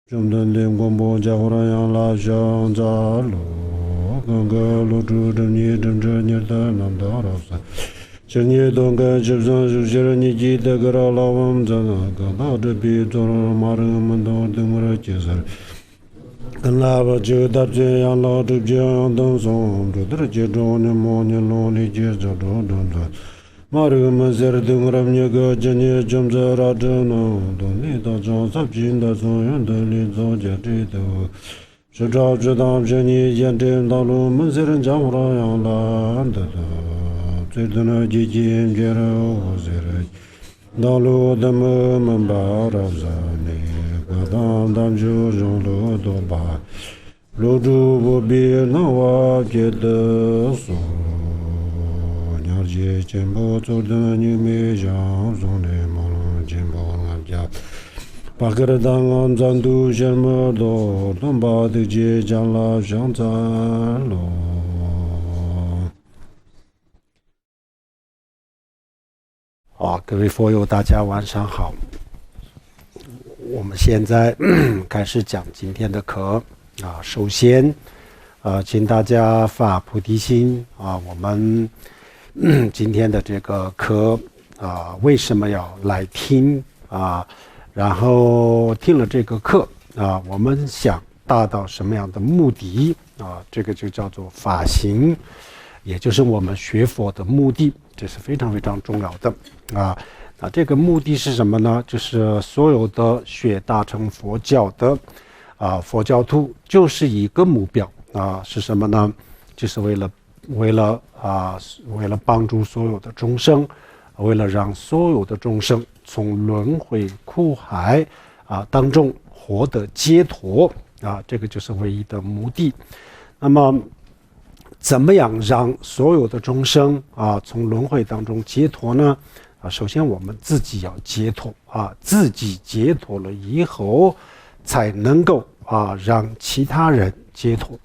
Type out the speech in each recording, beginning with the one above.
中等灵光波加呼啦央拉香扎罗，刚个罗珠的你正着你的南达拉萨，这你东个就算是些人你记得个拉我们在那个那这边做了马人们都等我来介绍。跟拉巴就搭这样老这这样等松，这都是接着呢么呢老呢接着着。马人们在这等我们个今年正在拉着呢，都你到张三金的中原的里早家这头，是照知道这你见证道路们在人家伙那样烂的的，最多呢几斤别了我在这，道路的们把着啥呢？个当就让路多吧，路主不必那我觉得说。je chembo to da ni me ja zon de mo chembo na ja pa ge da ngam zan du jen mo do dong ba de je jiang la xiang za lo。 好，各位佛友，大家晚上好。我们现在开始讲今天的课啊。首先，请大家发菩提心啊。我们今天的这个课啊，为什么要来听啊？然后听了这个课啊，我们想达到什么样的目的啊？这个就叫做法行，也就是我们学佛的目的，这是非常非常重要的啊。那这个目的是什么呢？就是所有的学大乘佛教的佛教徒，就是一个目标啊，是什么呢？就是为了帮助所有的众生，为了让所有的众生从轮回苦海当中获得解脱啊，这个就是唯一的目的。那么，怎么样让所有的众生从轮回当中解脱呢？首先我们自己要解脱自己解脱了以后，才能够让其他人解脱。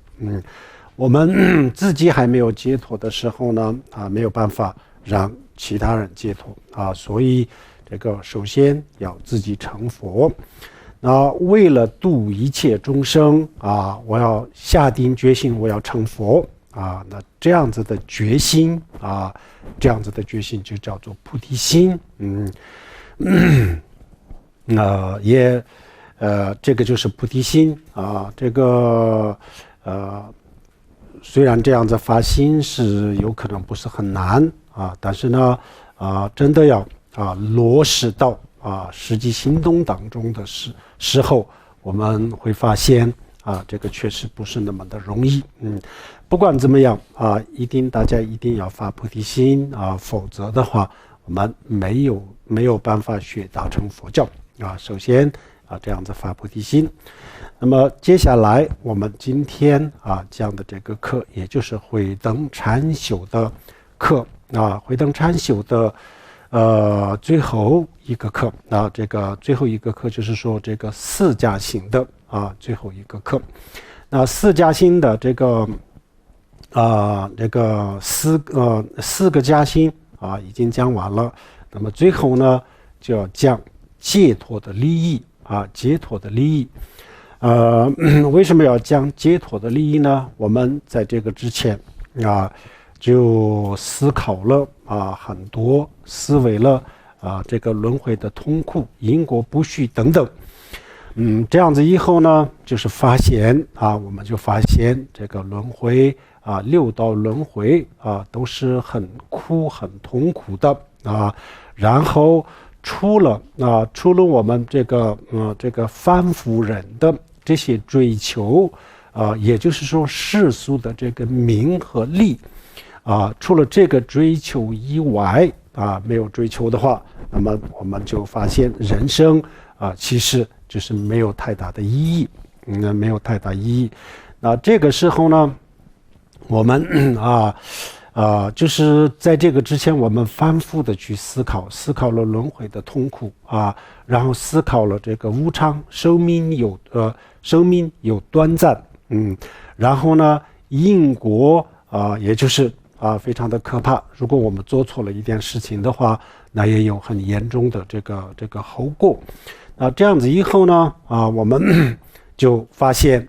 我们自己还没有解脱的时候呢，没有办法让其他人解脱所以这个首先要自己成佛。那为了度一切众生我要下定决心，我要成佛那这样子的决心这样子的决心就叫做菩提心。这个就是菩提心这个虽然这样子发心是有可能不是很难但是呢真的要落实到实际行动当中的时候，我们会发现这个确实不是那么的容易。不管怎么样大家一定要发菩提心否则的话我们没有办法学大乘佛教首先这样子发菩提心。那么接下来我们今天讲的这个课，也就是慧灯禅修的课慧灯禅修的最后一个课这个最后一个课就是说这个四加行的最后一个课。那四加行的这个四个加行已经讲完了。那么最后呢，就要讲解脱的利益解脱的利益。为什么要讲解脱的利益呢？我们在这个之前就思考了很多，思维了这个轮回的痛苦、因果不续等等。这样子以后呢，就是发现我们就发现这个轮回六道轮回都是很苦、很痛苦的然后除了我们这个凡夫人的这些追求也就是说世俗的这个名和利除了这个追求以外没有追求的话，那么我们就发现人生其实就是没有太大的意义没有太大意义。那这个时候呢，我们就是在这个之前，我们反复的去思考了轮回的痛苦然后思考了这个无常，生命有短暂然后呢因果也就是非常的可怕。如果我们做错了一件事情的话，那也有很严重的这个后果。这样子以后呢我们就发现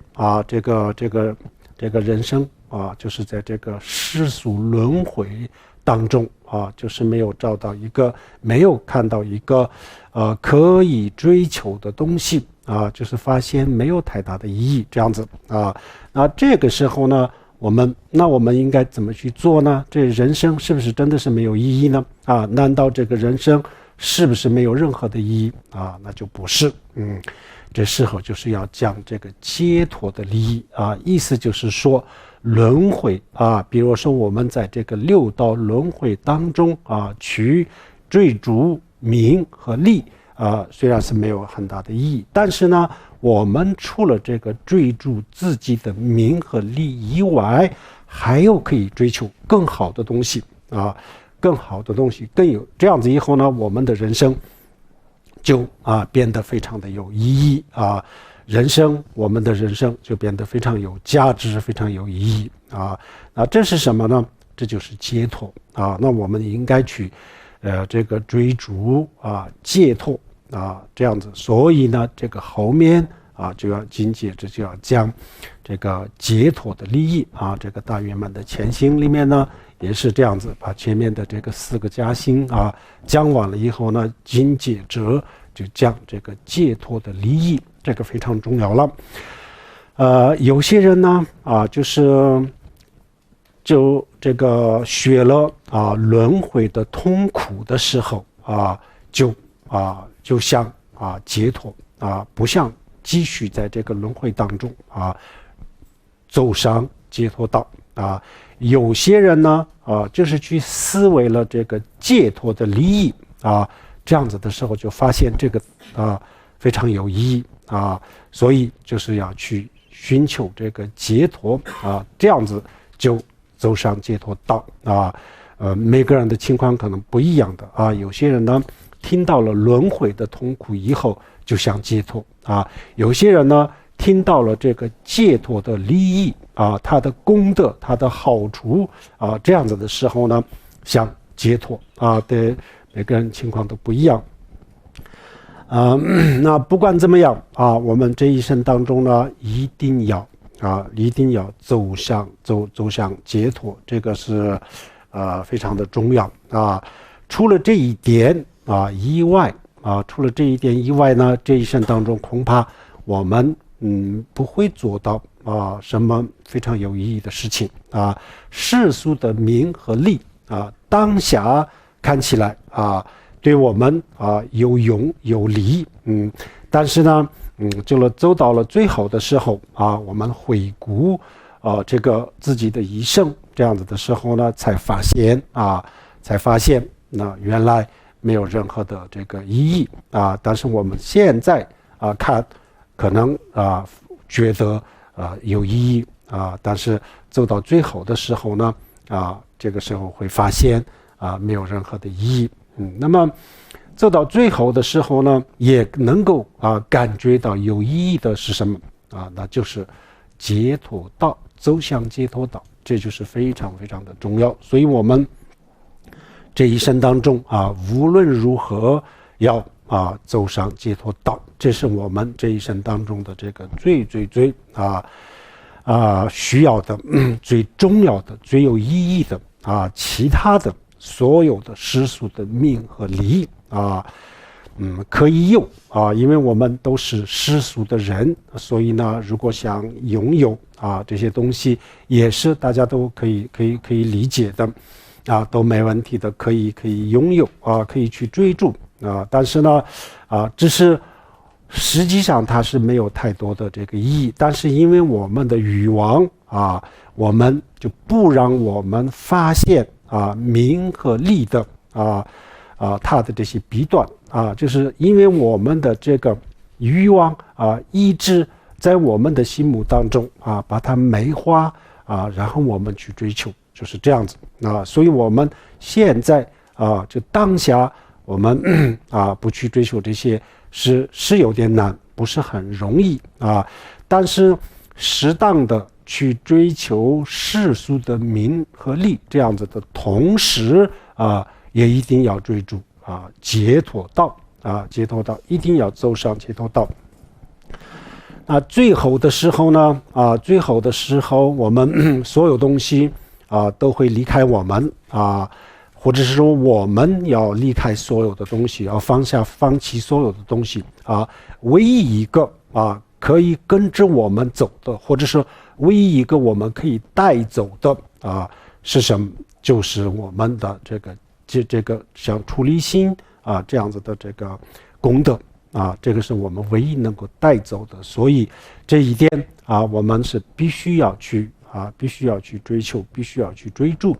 这个人生就是在这个世俗轮回当中就是没有看到一个可以追求的东西就是发现没有太大的意义这样子那这个时候呢我们应该怎么去做呢？这人生是不是真的是没有意义呢？难道这个人生是不是没有任何的意义那就不是。这时候就是要讲这个解脱的利益意思就是说轮回比如说我们在这个六道轮回当中去追逐名和利虽然是没有很大的意义，但是呢我们除了这个追逐自己的名和利以外，还有可以追求更好的东西更好的东西更有这样子以后呢，我们的人生就变得非常的有意义我们的人生就变得非常有价值，非常有意义那这是什么呢？这就是解脱那我们应该去这个追逐解脱这样子。所以呢这个后面就要紧接着就要讲这个解脱的利益这个大圆满的前行里面呢也是这样子，把前面的这个4个加行讲完了以后呢，紧接着就讲这个解脱的利益，这个非常重要了。有些人呢就这个学了轮回的痛苦的时候就想解脱不想继续在这个轮回当中走上解脱道有些人呢就是去思维了这个解脱的利益这样子的时候就发现这个非常有意义所以就是要去寻求这个解脱这样子就走上解脱道每个人的情况可能不一样的有些人呢听到了轮回的痛苦以后就想解脱有些人呢听到了这个解脱的利益它的功德它的好处这样子的时候呢想解脱对每个人情况都不一样那不管怎么样我们这一生当中呢一定要走向解脱，这个是非常的重要除了这一点以外呢这一生当中恐怕我们不会做到什么非常有意义的事情世俗的名和利当下看起来对我们有用有利但是呢走到了最后的时候我们回顾这个自己的一生这样子的时候呢才发现那原来没有任何的这个意义但是我们现在看可能觉得有意义但是走到最后的时候呢这个时候会发现没有任何的意义那么走到最后的时候呢也能够感觉到有意义的是什么那就是解脱道，走向解脱道，这就是非常非常的重要。所以我们这一生当中无论如何要走上解脱道，这是我们这一生当中的这个最需要的最重要的最有意义的其他的所有的世俗的名和利可以有因为我们都是世俗的人，所以呢如果想拥有这些东西也是大家都可以理解的都没问题的，可以拥有可以去追逐但是呢只是实际上它是没有太多的这个意义，但是因为我们的欲望我们就不让我们发现名和利的它的这些弊端就是因为我们的这个欲望一直在我们的心目当中把它美化然后我们去追求，就是这样子所以我们现在就当下我们不去追求这些是有点难，不是很容易但是适当的去追求世俗的名和利这样子的同时也一定要追逐解脱道解脱道，一定要走上解脱道。最后的时候呢，最后的时候，我们所有东西都会离开我们或者是说我们要离开所有的东西，要放弃所有的东西唯一一个可以跟着我们走的，或者是唯一一个我们可以带走的是什么？就是我们的这个像出离心这样子的这个功德这个是我们唯一能够带走的。所以这一点我们是必须要去追求，必须要去追逐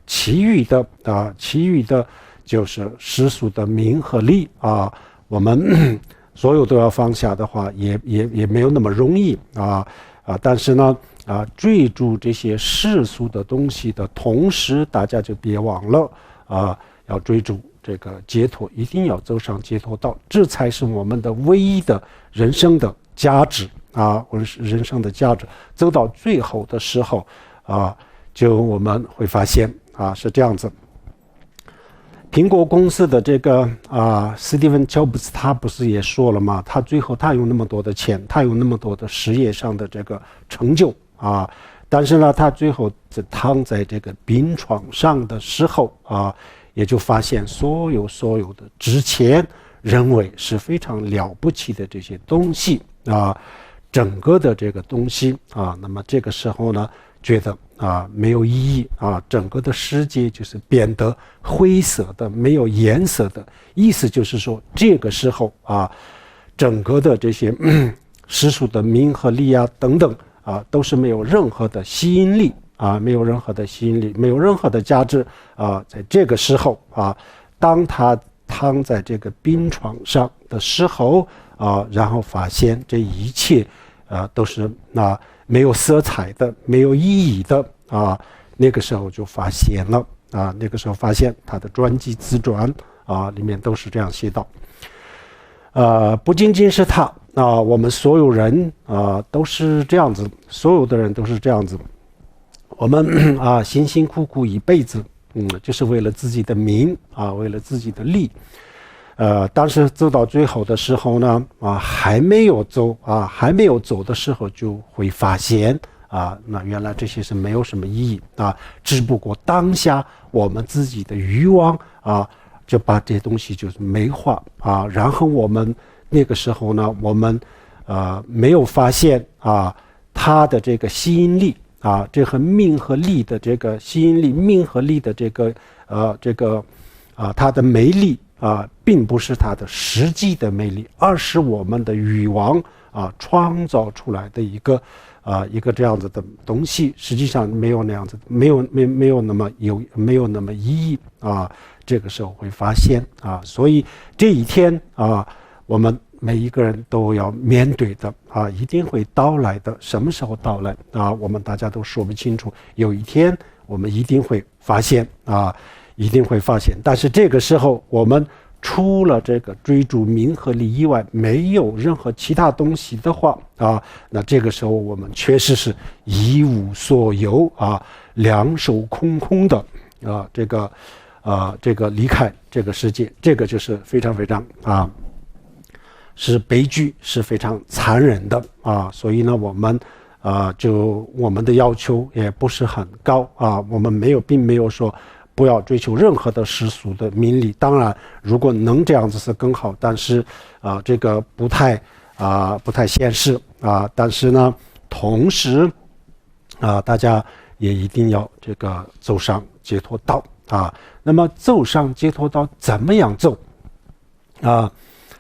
其余的就是世俗的名和利我们所有都要放下的话，也没有那么容易但是呢追逐这些世俗的东西的同时，大家就别忘了要追逐这个解脱，一定要走上解脱道，这才是我们的唯一的人生的价值人生的价值。走到最后的时候就我们会发现是这样子。苹果公司的这个斯蒂芬·乔布斯他不是也说了吗？他最后他有那么多的钱，他有那么多的事业上的这个成就但是呢，他最后躺在这个病床上的时候也就发现所有的之前认为是非常了不起的这些东西整个的这个东西那么这个时候呢，觉得没有意义整个的世界就是变得灰色的，没有颜色的。意思就是说，这个时候整个的这些世俗的名和利等等都是没有任何的吸引力没有任何的吸引力，没有任何的价值在这个时候当他躺在这个病床上的时候然后发现这一切都是没有色彩的，没有意义的那个时候就发现了那个时候发现他的传记自传里面都是这样写道不仅仅是他我们所有人都是这样子，所有的人都是这样子。我们辛辛苦苦一辈子就是为了自己的名为了自己的利但是走到最后的时候呢还没有走的时候，就会发现那原来这些是没有什么意义只不过当下我们自己的欲望就把这些东西就是美化然后我们那个时候呢，我们没有发现它的这个吸引力这和命和利的这个吸引力，命和利的这个它的魅力并不是它的实际的魅力，而是我们的欲望创造出来的一个这样子的东西，实际上没有那样子，没有那么意义这个时候会发现所以这一天我们每一个人都要面对的一定会到来的。什么时候到来我们大家都说不清楚，有一天我们一定会发现一定会发现。但是这个时候我们除了这个追逐名和利以外，没有任何其他东西的话那这个时候我们确实是一无所有两手空空的这个离开这个世界，这个就是非常非常是悲剧，是非常残忍的所以呢，我们我们的要求也不是很高我们并没有说不要追求任何的世俗的名利。当然，如果能这样子是更好，但是这个不太现实但是呢，同时大家也一定要这个走上解脱道那么走上解脱道怎么样走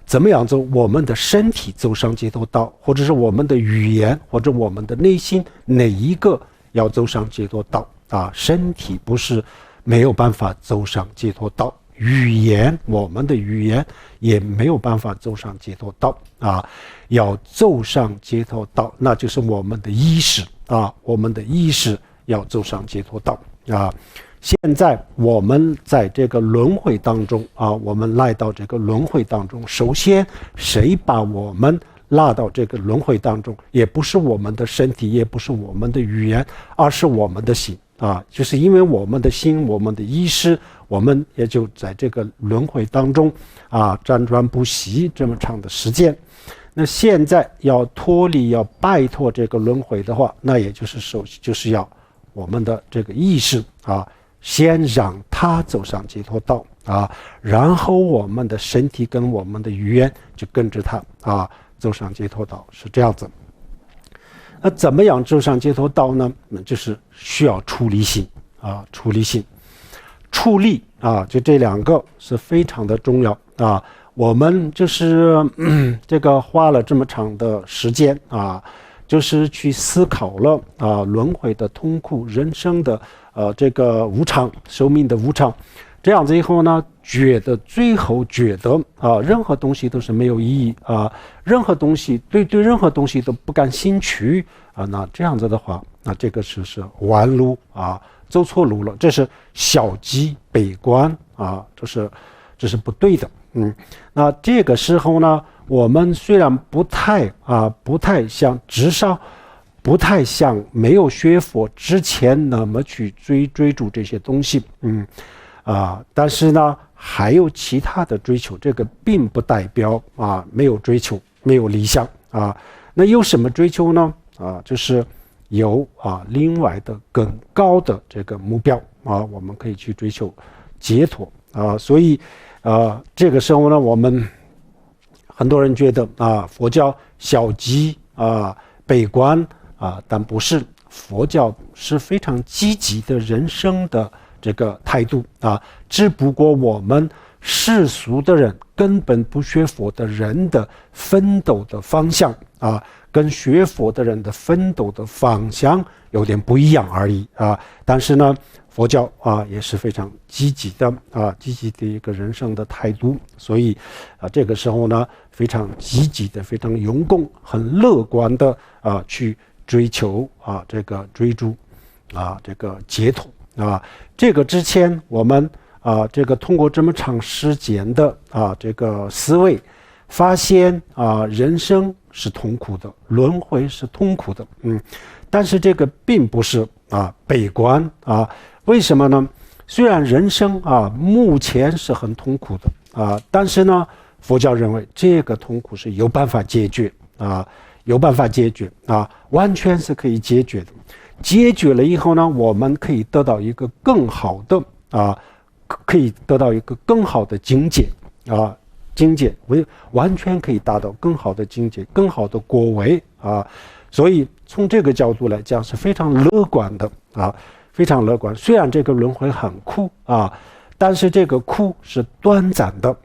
怎么样走？我们的身体走上解脱道，或者是我们的语言，或者我们的内心，哪一个要走上解脱道身体不是没有办法走上解脱道，我们的语言也没有办法走上解脱道要走上解脱道，那就是我们的意识我们的意识要走上解脱道现在我们在这个轮回当中我们来到这个轮回当中，首先谁把我们拉到这个轮回当中？也不是我们的身体，也不是我们的语言，而是我们的心就是因为我们的心，我们的意识，我们也就在这个轮回当中辗转不息这么长的时间。那现在要脱离，要拜托这个轮回的话，那也就是要我们的这个意识先让它走上解脱道然后我们的身体跟我们的语言就跟着它走上解脱道，是这样子。那怎么样走上解脱道呢？就是需要出离心出离心，出离就这两个是非常的重要我们就是这个花了这么长的时间就是去思考了轮回的痛苦，人生的这个无常，寿命的无常。这样子以后呢，最后觉得任何东西都是没有意义任何东西对任何东西都不感兴趣那这样子的话，那这个是弯路走错路了，这是消极悲观这是不对的。那这个时候呢，我们虽然不太像，至少不太像没有学佛之前那么去追逐这些东西但是呢还有其他的追求，这个并不代表没有追求，没有理想那有什么追求呢就是有另外的更高的这个目标我们可以去追求解脱所以这个时候呢，我们很多人觉得佛教消极悲观但不是，佛教是非常积极的人生的这个态度只不过我们世俗的人，根本不学佛的人的奋斗的方向跟学佛的人的奋斗的方向有点不一样而已但是呢佛教也是非常积极的一个人生的态度，所以这个时候呢非常积极的，非常勇敢，很乐观的去追求这个追逐这个解脱这个之前我们这个通过这么长时间的这个思维，发现人生是痛苦的，轮回是痛苦的但是这个并不是悲观为什么呢？虽然人生目前是很痛苦的但是呢佛教认为这个痛苦是有办法解决完全是可以解决的。解决了以后呢，我们可以得到一个更好的境界完全可以达到更好的境界，更好的果位所以从这个角度来讲是非常乐观的非常乐观。虽然这个轮回很苦但是这个苦是短暂的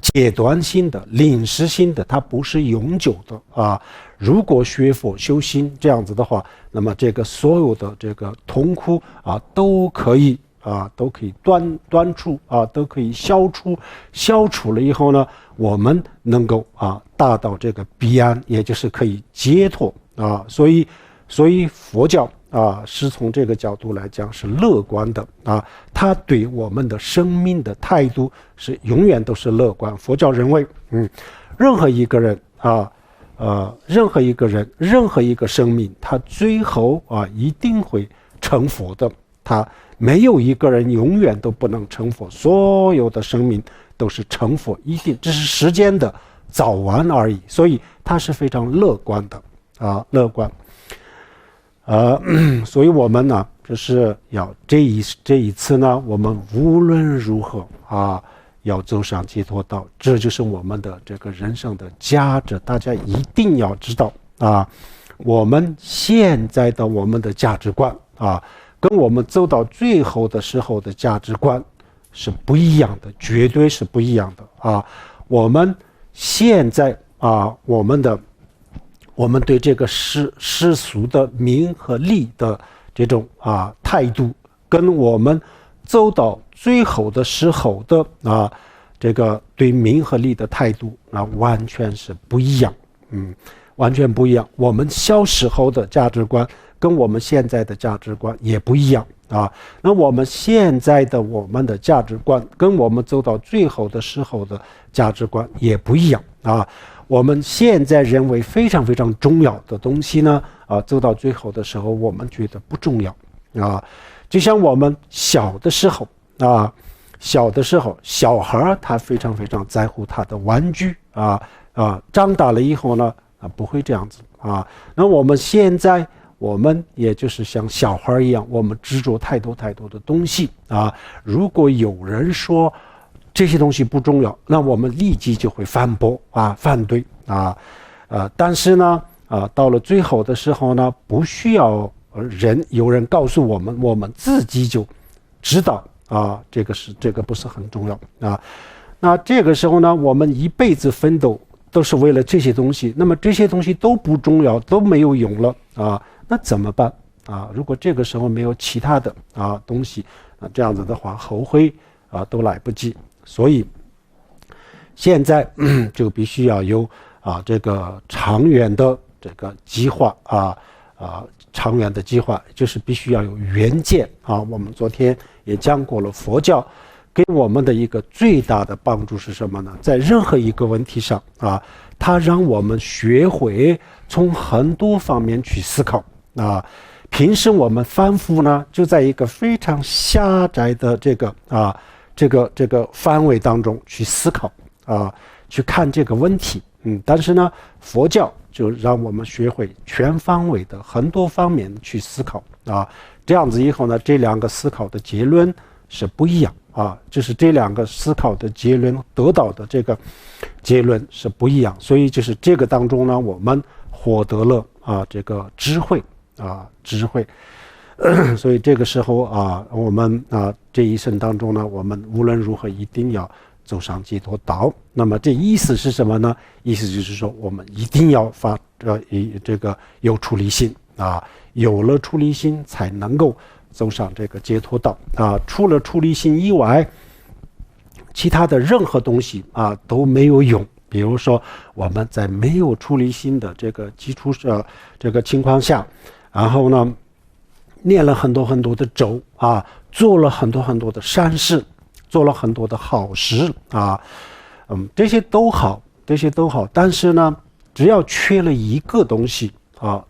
阶段性的，临时性的，它不是永久的如果学佛修心这样子的话，那么这个所有的这个痛苦都可以断除都可以消除了以后呢，我们能够达到这个彼岸，也就是可以解脱所以佛教是从这个角度来讲是乐观的他对我们的生命的态度是永远都是乐观。佛教认为任何一个人任何一个生命他最后一定会成佛的，他没有一个人永远都不能成佛，所有的生命都是成佛，一定只是时间的早晚而已，所以他是非常乐观的乐观所以我们呢就是要这一次呢，我们无论如何要走上解脱道，这就是我们的这个人生的价值。大家一定要知道我们现在的我们的价值观跟我们走到最后的时候的价值观是不一样的，绝对是不一样的我们现在我们对这个世俗的名和利的这种态度，跟我们走到最后的时候的这个对名和利的态度完全是不一样完全不一样。我们小时候的价值观跟我们现在的价值观也不一样那我们现在的我们的价值观跟我们走到最后的时候的价值观也不一样我们现在认为非常非常重要的东西呢，走到最后的时候，我们觉得不重要啊。就像我们小的时候啊，小孩他非常非常在乎他的玩具长大了以后呢，不会这样子啊。那我们现在我们也就是像小孩一样，我们执着太多太多的东西啊。如果有人说这些东西不重要，那我们立即就会反驳反对但是呢到了最后的时候呢，不需要有人告诉我们，我们自己就知道这个不是很重要那这个时候呢，我们一辈子奋斗都是为了这些东西，那么这些东西都不重要，都没有用了那怎么办如果这个时候没有其他的东西这样子的话，后悔都来不及。所以现在就必须要有这个长远的这个计划长远的计划就是必须要有远见我们昨天也讲过了，佛教给我们的一个最大的帮助是什么呢？在任何一个问题上它让我们学会从很多方面去思考平时我们反复呢就在一个非常狭窄的这个范围当中去思考去看这个问题但是呢佛教就让我们学会全方位的很多方面去思考这样子以后呢，这两个思考的结论是不一样就是这两个思考的结论得到的这个结论是不一样，所以就是这个当中呢，我们获得了这个智慧所以这个时候我们这一生当中呢，我们无论如何一定要走上解脱道。那么这意思是什么呢？意思就是说，我们一定要有出离心有了出离心才能够走上这个解脱道除了出离心以外，其他的任何东西都没有用。比如说我们在没有出离心的这个基础这个情况下，然后呢念了很多很多的咒做了很多很多的善事，做了很多的好事这些都好，但是呢只要缺了一个东西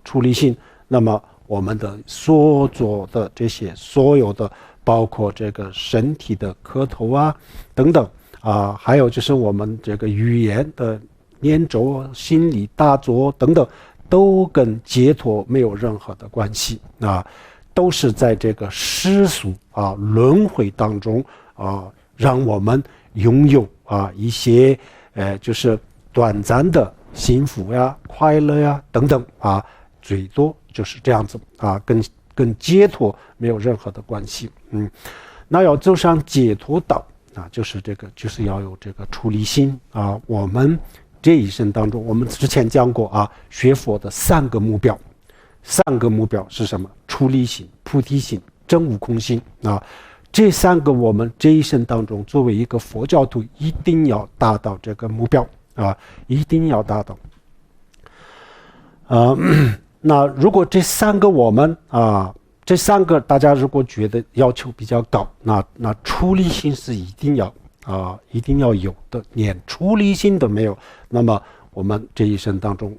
出离心，那么我们的所做的这些所有的包括这个身体的磕头等等还有就是我们这个语言的念咒、心理大作等等，都跟解脱没有任何的关系都是在这个世俗轮回当中让我们拥有一些就是短暂的幸福快乐等等最多就是这样子跟解脱没有任何的关系那要走上解脱道就是要有这个出离心我们这一生当中，我们之前讲过学佛的三个目标是什么？出离心、菩提心、证悟空心这三个我们这一生当中作为一个佛教徒一定要达到这个目标一定要达到那如果这三个我们这三个大家如果觉得要求比较高，那出离心是一定要有的，连出离心都没有，那么我们这一生当中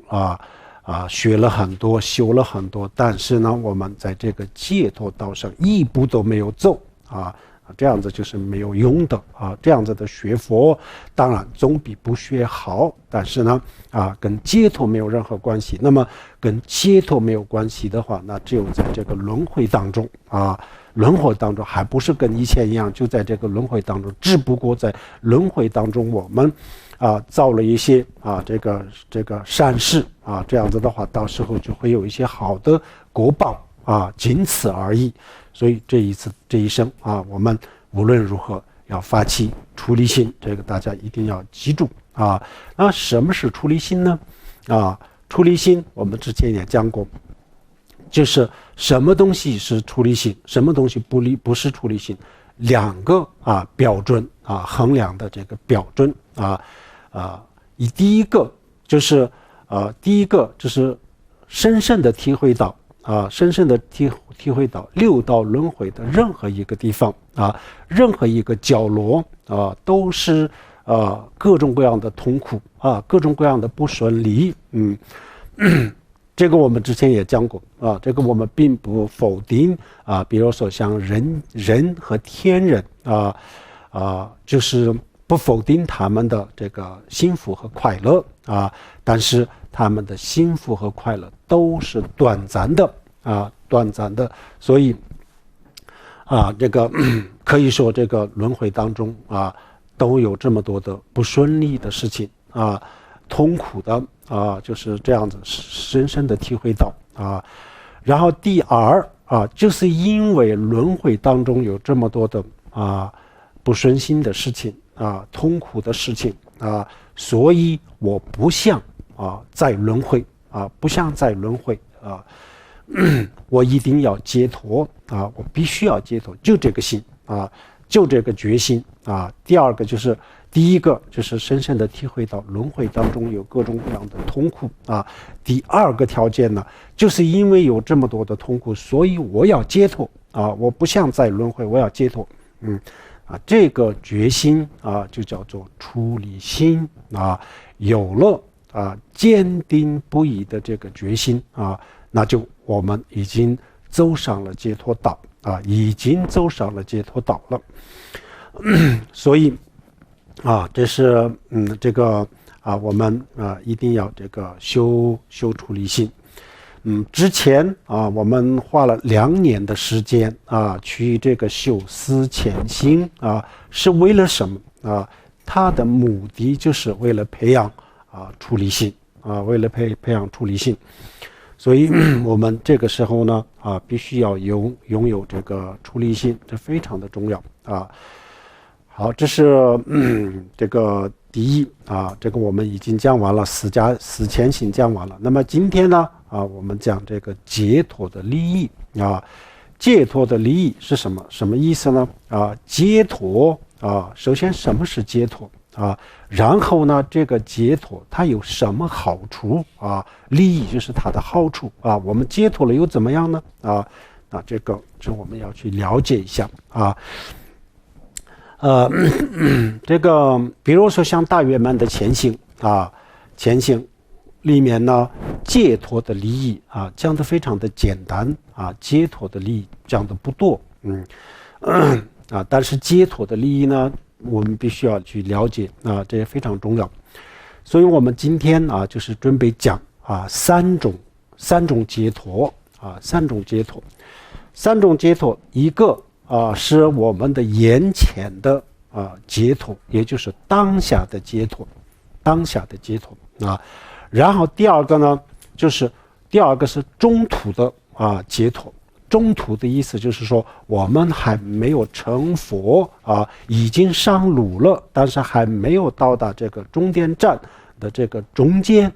学了很多，修了很多，但是呢我们在这个解脱道上一步都没有走这样子就是没有用的这样子的学佛当然总比不学好，但是呢跟解脱没有任何关系。那么跟解脱没有关系的话，那只有在这个轮回当中还不是跟以前一样就在这个轮回当中，只不过在轮回当中我们造了一些这个善事这样子的话到时候就会有一些好的果报仅此而已。所以这一生我们无论如何要发起出离心，这个大家一定要记住那什么是出离心呢？出离心我们之前也讲过，就是什么东西是出离心，什么东西不是出离心，两个标准衡量的这个标准第一个就是深深的体会到体会到六道轮回的任何一个地方任何一个角落都是各种各样的痛苦各种各样的不顺利。这个我们之前也讲过这个我们并不否定比如说像人和天人就是不否定他们的这个幸福和快乐但是他们的幸福和快乐都是短暂的，所以这个可以说这个轮回当中都有这么多的不顺利的事情痛苦的就是这样子深深的体会到然后第二就是因为轮回当中有这么多的不顺心的事情痛苦的事情所以我不想再轮回不想再轮回我一定要解脱我必须要解脱，就这个心就这个决心第二个就是第一个就是深深的体会到轮回当中有各种各样的痛苦第二个条件呢，就是因为有这么多的痛苦，所以我要解脱我不想再轮回，我要解脱这个决心就叫做出离心有了坚定不移的这个决心那就我们已经走上了解脱道已经走上了解脱道了所以这是这个我们一定要这个修出离心之前我们花了2年的时间去这个修思前心是为了什么它的目的就是为了培养出离心为了培养出离心，所以我们这个时候呢必须要拥有这个出离心，这非常的重要好，这是这个第一这个我们已经讲完了，思前行讲完了。那么今天呢我们讲这个解脱的利益解脱的利益是什么？什么意思呢？解脱首先什么是解脱然后呢这个解脱它有什么好处利益就是它的好处我们解脱了又怎么样呢那这个我们要去了解一下这个比如说像大圆满的前行前行里面呢解脱的利益讲得非常的简单解脱的利益讲得不多但是解脱的利益呢我们必须要去了解这也非常重要，所以我们今天就是准备讲三种解脱三种解脱一个是我们的眼前的解脱，也就是当下的解脱然后第二个呢就是是中途的解脱，中途的意思就是说我们还没有成佛已经上路了，但是还没有到达这个终点站的这个中间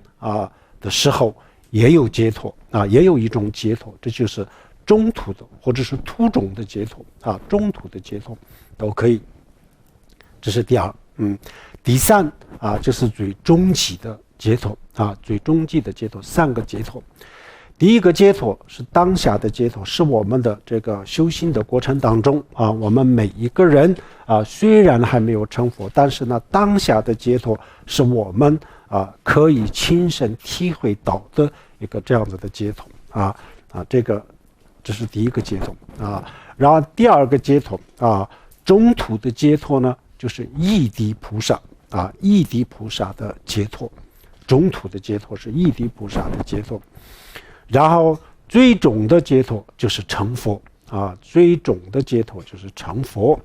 的时候也有解脱也有一种解脱，这就是中途的或者是途中的解脱中途的解脱都可以，这是第二第三就是最终极的解脱最终极的解脱，3个解脱。第一个解脱是当下的解脱，是我们的这个修行的过程当中我们每一个人虽然还没有成佛，但是呢当下的解脱是我们可以亲身体会到的一个这样子的解脱这是第一个解脱然后第二个解脱中途的解脱呢就是异地菩萨异地菩萨的解脱，中途的解脱是异地菩萨的解脱，然后最终的解脱就是成佛最终的解脱就是成佛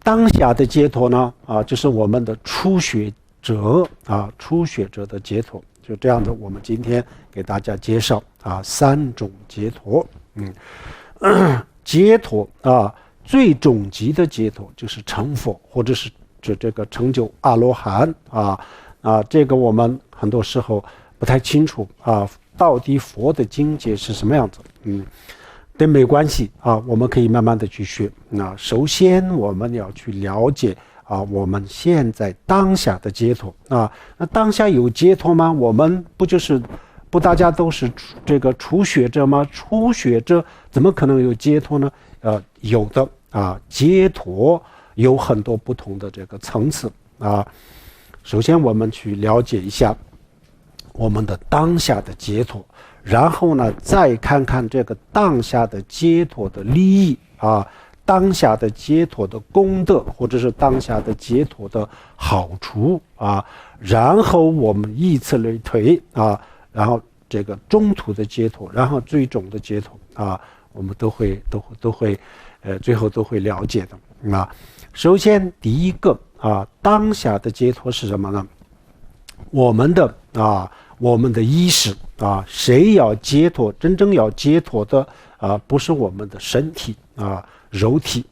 当下的解脱呢就是我们的初学者初学者的解脱，就这样的我们今天给大家介绍3种解脱解脱最终极的解脱就是成佛，或者是这个成就阿罗汉这个我们很多时候不太清楚到底佛的境界是什么样子但没关系我们可以慢慢的去学首先我们要去了解我们现在当下的解脱那当下有解脱吗？我们不大家都是这个初学者吗？初学者怎么可能有解脱呢？有的解脱有很多不同的这个层次啊。首先我们去了解一下我们的当下的解脱，然后呢再看看这个当下的解脱的利益啊，当下的解脱的功德，或者是当下的解脱的好处啊，然后我们以此类推啊，然后这个中途的解脱，然后最终的解脱啊，我们都会最后都会了解的啊。首先第一个啊，当下的解脱是什么呢？我们的意识啊，谁要解脱？真正要解脱的啊，不是我们的身体啊，肉体，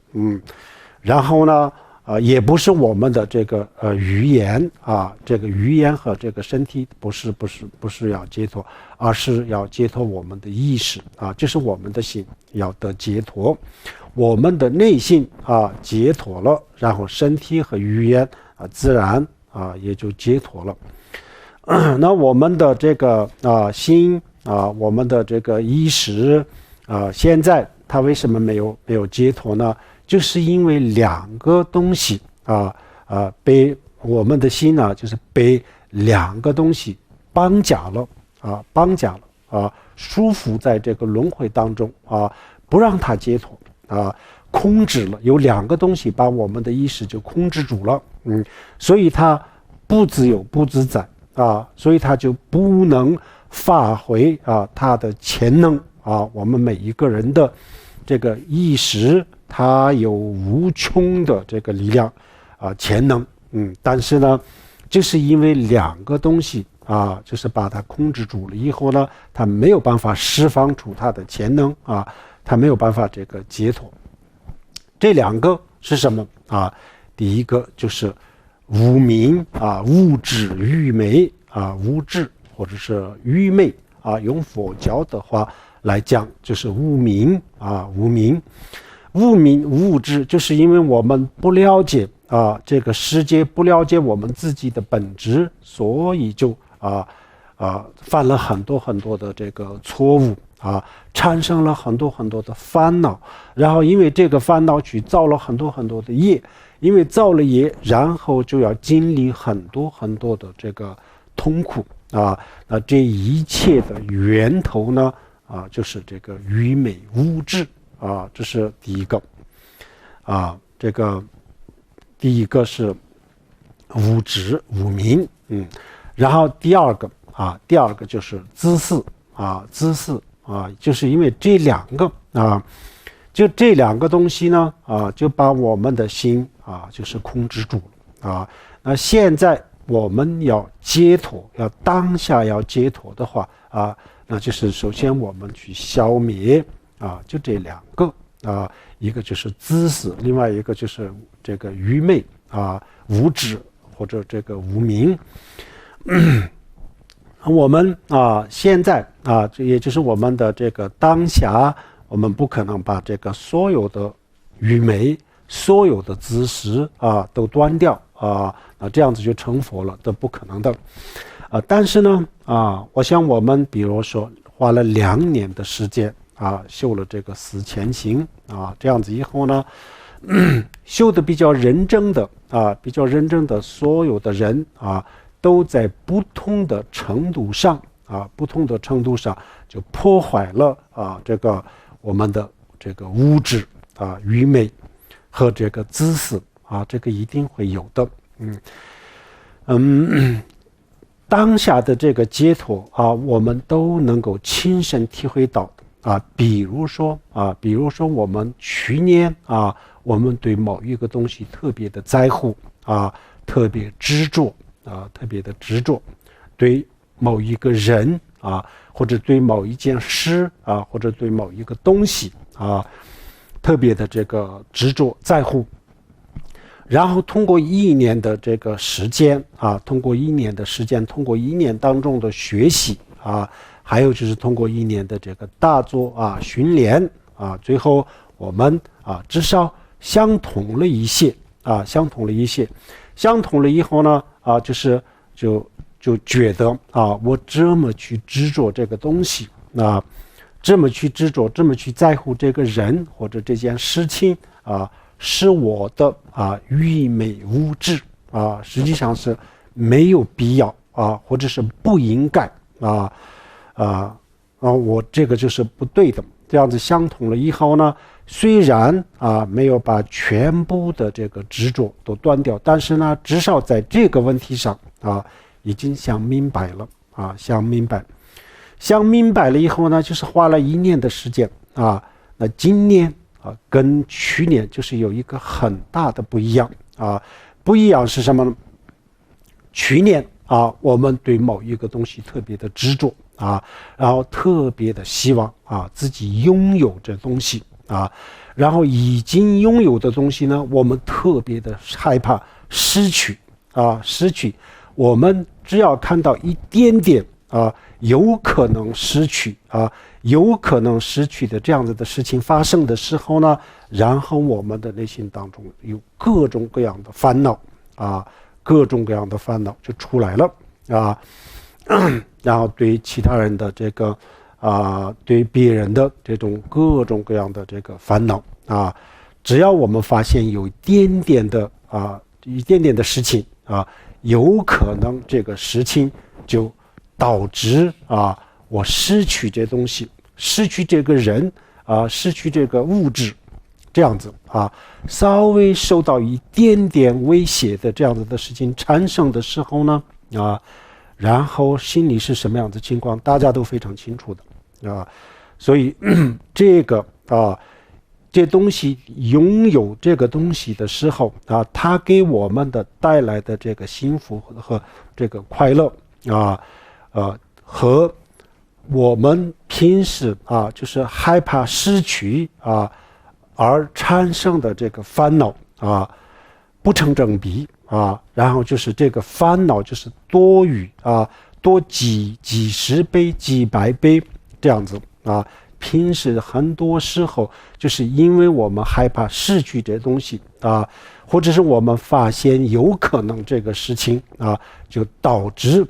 然后呢，也不是我们的这个语言啊，这个语言和这个身体不是要解脱，而是要解脱我们的意识啊，就是我们的心要得解脱，我们的内心啊解脱了，然后身体和语言啊自然啊也就解脱了。那我们的这个心啊，我们的这个意识啊，现在它为什么没有解脱呢？就是因为两个东西被我们的心呢，就是被两个东西绑架了束缚在这个轮回当中啊，不让它解脱啊，控制了，有两个东西把我们的意识就控制住了，所以它不自由不自在啊，所以它就不能发挥它的潜能啊，我们每一个人的这个意识它有无穷的这个力量潜能，但是呢，就是因为两个东西啊，就是把它控制住了以后呢，它没有办法释放出它的潜能啊，它没有办法这个解脱。这两个是什么啊？第一个就是无明啊，物质愚昧啊，物质或者是愚昧啊，用佛教的话来讲就是无明啊，无明物质，就是因为我们不了解这个世界，不了解我们自己的本质，所以就犯了很多很多的这个错误产生了很多很多的烦恼，然后因为这个烦恼去造了很多很多的业，因为造了业，然后就要经历很多很多的这个痛苦那这一切的源头呢就是这个愚昧物质这是第一个这个第一个是无知无明然后第二个就是自私就是因为这两个就这两个东西呢就把我们的心就是控制住了那现在我们要解脱，要当下要解脱的话那就是首先我们去消灭就这两个一个就是自私，另外一个就是这个愚昧无知或者这个无明。我们现在这也就是我们的这个当下，我们不可能把这个所有的愚昧、所有的自私都断掉这样子就成佛了，都不可能的但是呢我想我们比如说花了2年的时间修了这个思前行这样子以后呢修的比较认真的所有的人都在不同的程度上就破坏了这个我们的这个物质愚昧和这个自私这个一定会有的当下的这个解脱我们都能够亲身体会到比如说我们去年我们对某一个东西特别的在乎特别执着对某一个人或者对某一件事或者对某一个东西特别的这个执着在乎，然后通过1年的这个时间通过1年当中的学习还有就是通过1年的这个大作训练最后我们至少相同了一些相同了以后呢就觉得我这么去执着这个东西这么去执着，这么去在乎这个人或者这件事情是我的愚昧无知实际上是没有必要或者是不应该我这个就是不对的。这样子相同了以后呢，虽然没有把全部的这个执着都断掉，但是呢，至少在这个问题上已经想明白了想明白了以后呢，就是花了1年的时间那今年跟去年就是有一个很大的不一样不一样是什么呢？去年我们对某一个东西特别的执着然后特别的希望自己拥有这东西然后已经拥有的东西呢，我们特别的害怕失去我们只要看到一点点有可能失去的这样子的事情发生的时候呢，然后我们的内心当中有各种各样的烦恼就出来了然后对其他人的这个对别人的这种各种各样的这个烦恼只要我们发现有一点点的事情有可能这个事情就导致我失去这东西，失去这个人失去这个物质，这样子稍微受到一点点威胁的这样子的事情产生的时候呢然后心里是什么样的情况，大家都非常清楚的所以这个这东西拥有这个东西的时候它给我们的带来的这个幸福和这个快乐和我们平时就是害怕失去而产生的这个烦恼不成正比然后就是这个烦恼就是多于多几十倍几百倍这样子平时很多时候就是因为我们害怕失去这东西或者是我们发现有可能这个事情就导致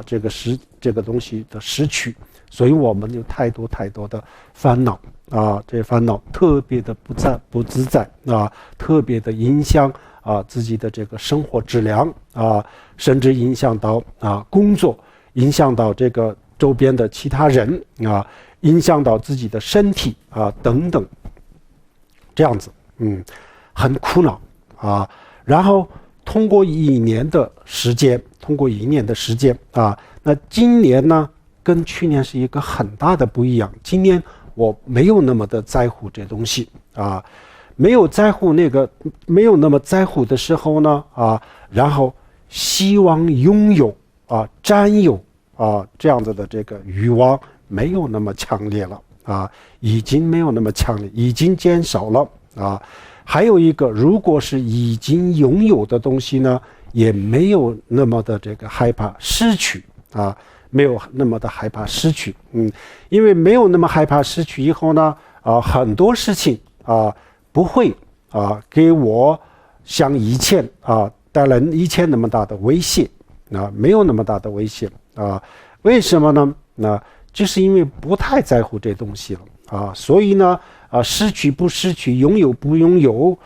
这个东西的失去，所以我们有太多的烦恼这烦恼特别的不自在特别的影响自己的这个生活质量甚至影响到工作，影响到这个周边的其他人影响到自己的身体等等，这样子很苦恼然后通过一年的时间那今年呢跟去年是一个很大的不一样。今年我没有那么的在乎这东西没有那么在乎的时候呢然后希望拥有占有这样子的这个欲望没有那么强烈了已经没有那么强烈，已经减少了还有一个，如果是已经拥有的东西呢，也没有那么的这个害怕失去没有那么的害怕失去因为没有那么害怕失去以后呢很多事情不会给我像以前带来以前那么大的威胁没有那么大的威胁为什么呢就是因为不太在乎这东西了所以呢失去不失去，拥有不拥有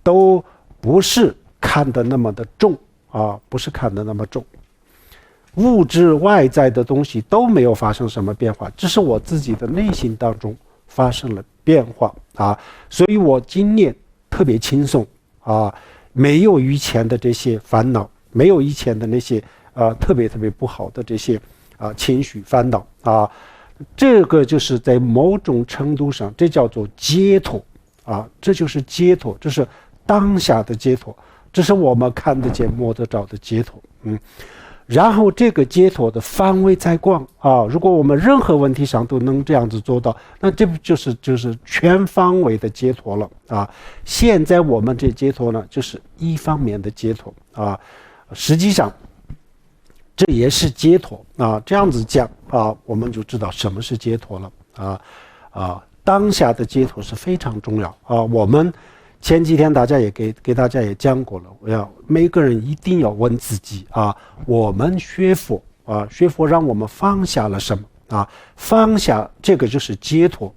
都不是看得那么的重不是看得那么重。物质外在的东西都没有发生什么变化，只是我自己的内心当中发生了变化所以我今年特别轻松没有以前的这些烦恼，没有以前的那些特别不好的这些情绪烦恼这个就是在某种程度上这叫做解脱这就是解脱，这是当下的解脱，这是我们看得见摸得着的解脱然后这个解脱的范围再广如果我们任何问题上都能这样子做到，那这不就是全方位的解脱了现在我们这解脱呢就是一方面的解脱实际上这也是解脱这样子讲我们就知道什么是解脱了当下的解脱是非常重要我们前几天大家也给大家也讲过了，每个人一定要问自己我们学佛学佛让我们放下了什么放下这个就是解脱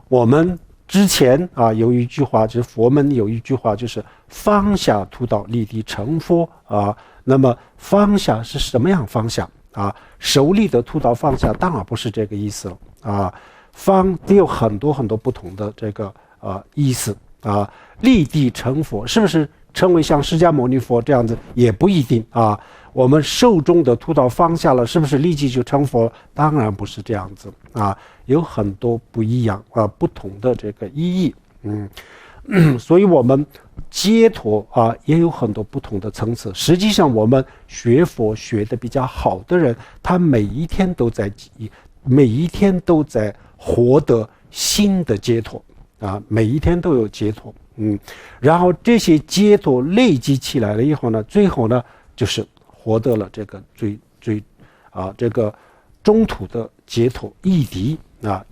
我们之前啊有一句话，就是佛门有一句话，就是放下屠刀，立地成佛啊。那么放下是什么样放下啊？手里的屠刀放下，当然不是这个意思了啊。有很多很多不同的这个意思啊。立地成佛是不是成为像释迦牟尼佛这样子？也不一定啊。我们手中的屠刀放下了，是不是立即就成佛？当然不是这样子啊，有很多不一样啊，不同的这个意义。所以我们解脱啊也有很多不同的层次。实际上，我们学佛学的比较好的人，他每一天都在获得新的解脱啊，每一天都有解脱。然后这些解脱累积起来了以后呢，最后呢就是获得了这个这个中途的解脱，义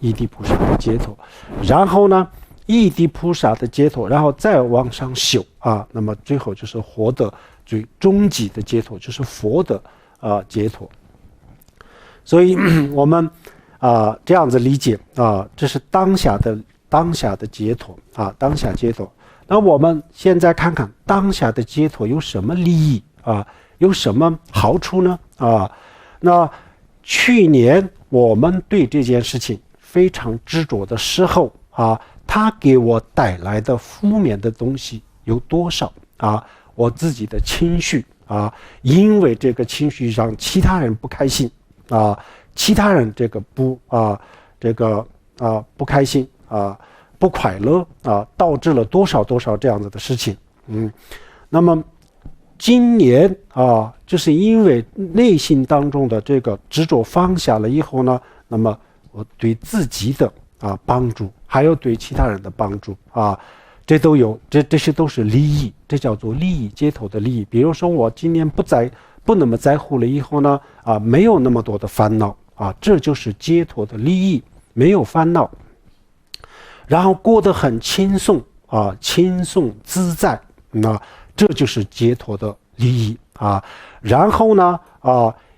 谛菩萨的解脱。然后呢，义谛菩萨的解脱，然后再往上修啊，那么最后就是获得最终极的解脱，就是佛的解脱。所以我们这样子理解啊，这是当下的解脱啊，当下解脱。那我们现在看看当下的解脱有什么利益啊，有什么好处呢？那去年我们对这件事情非常执着的时候啊，它给我带来的负面的东西有多少啊？我自己的情绪啊，因为这个情绪让其他人不开心啊，其他人不开心啊，不快乐啊，导致了多少这样子的事情。那么今年啊，就是因为内心当中的这个执着放下了以后呢，那么我对自己的帮助，还有对其他人的帮助啊，这都有，这些都是利益，这叫做利益解脱的利益。比如说我今年不那么在乎了以后呢，没有那么多的烦恼啊，这就是解脱的利益，没有烦恼，然后过得很轻松轻松自在，那这就是解脱的利益啊。然后呢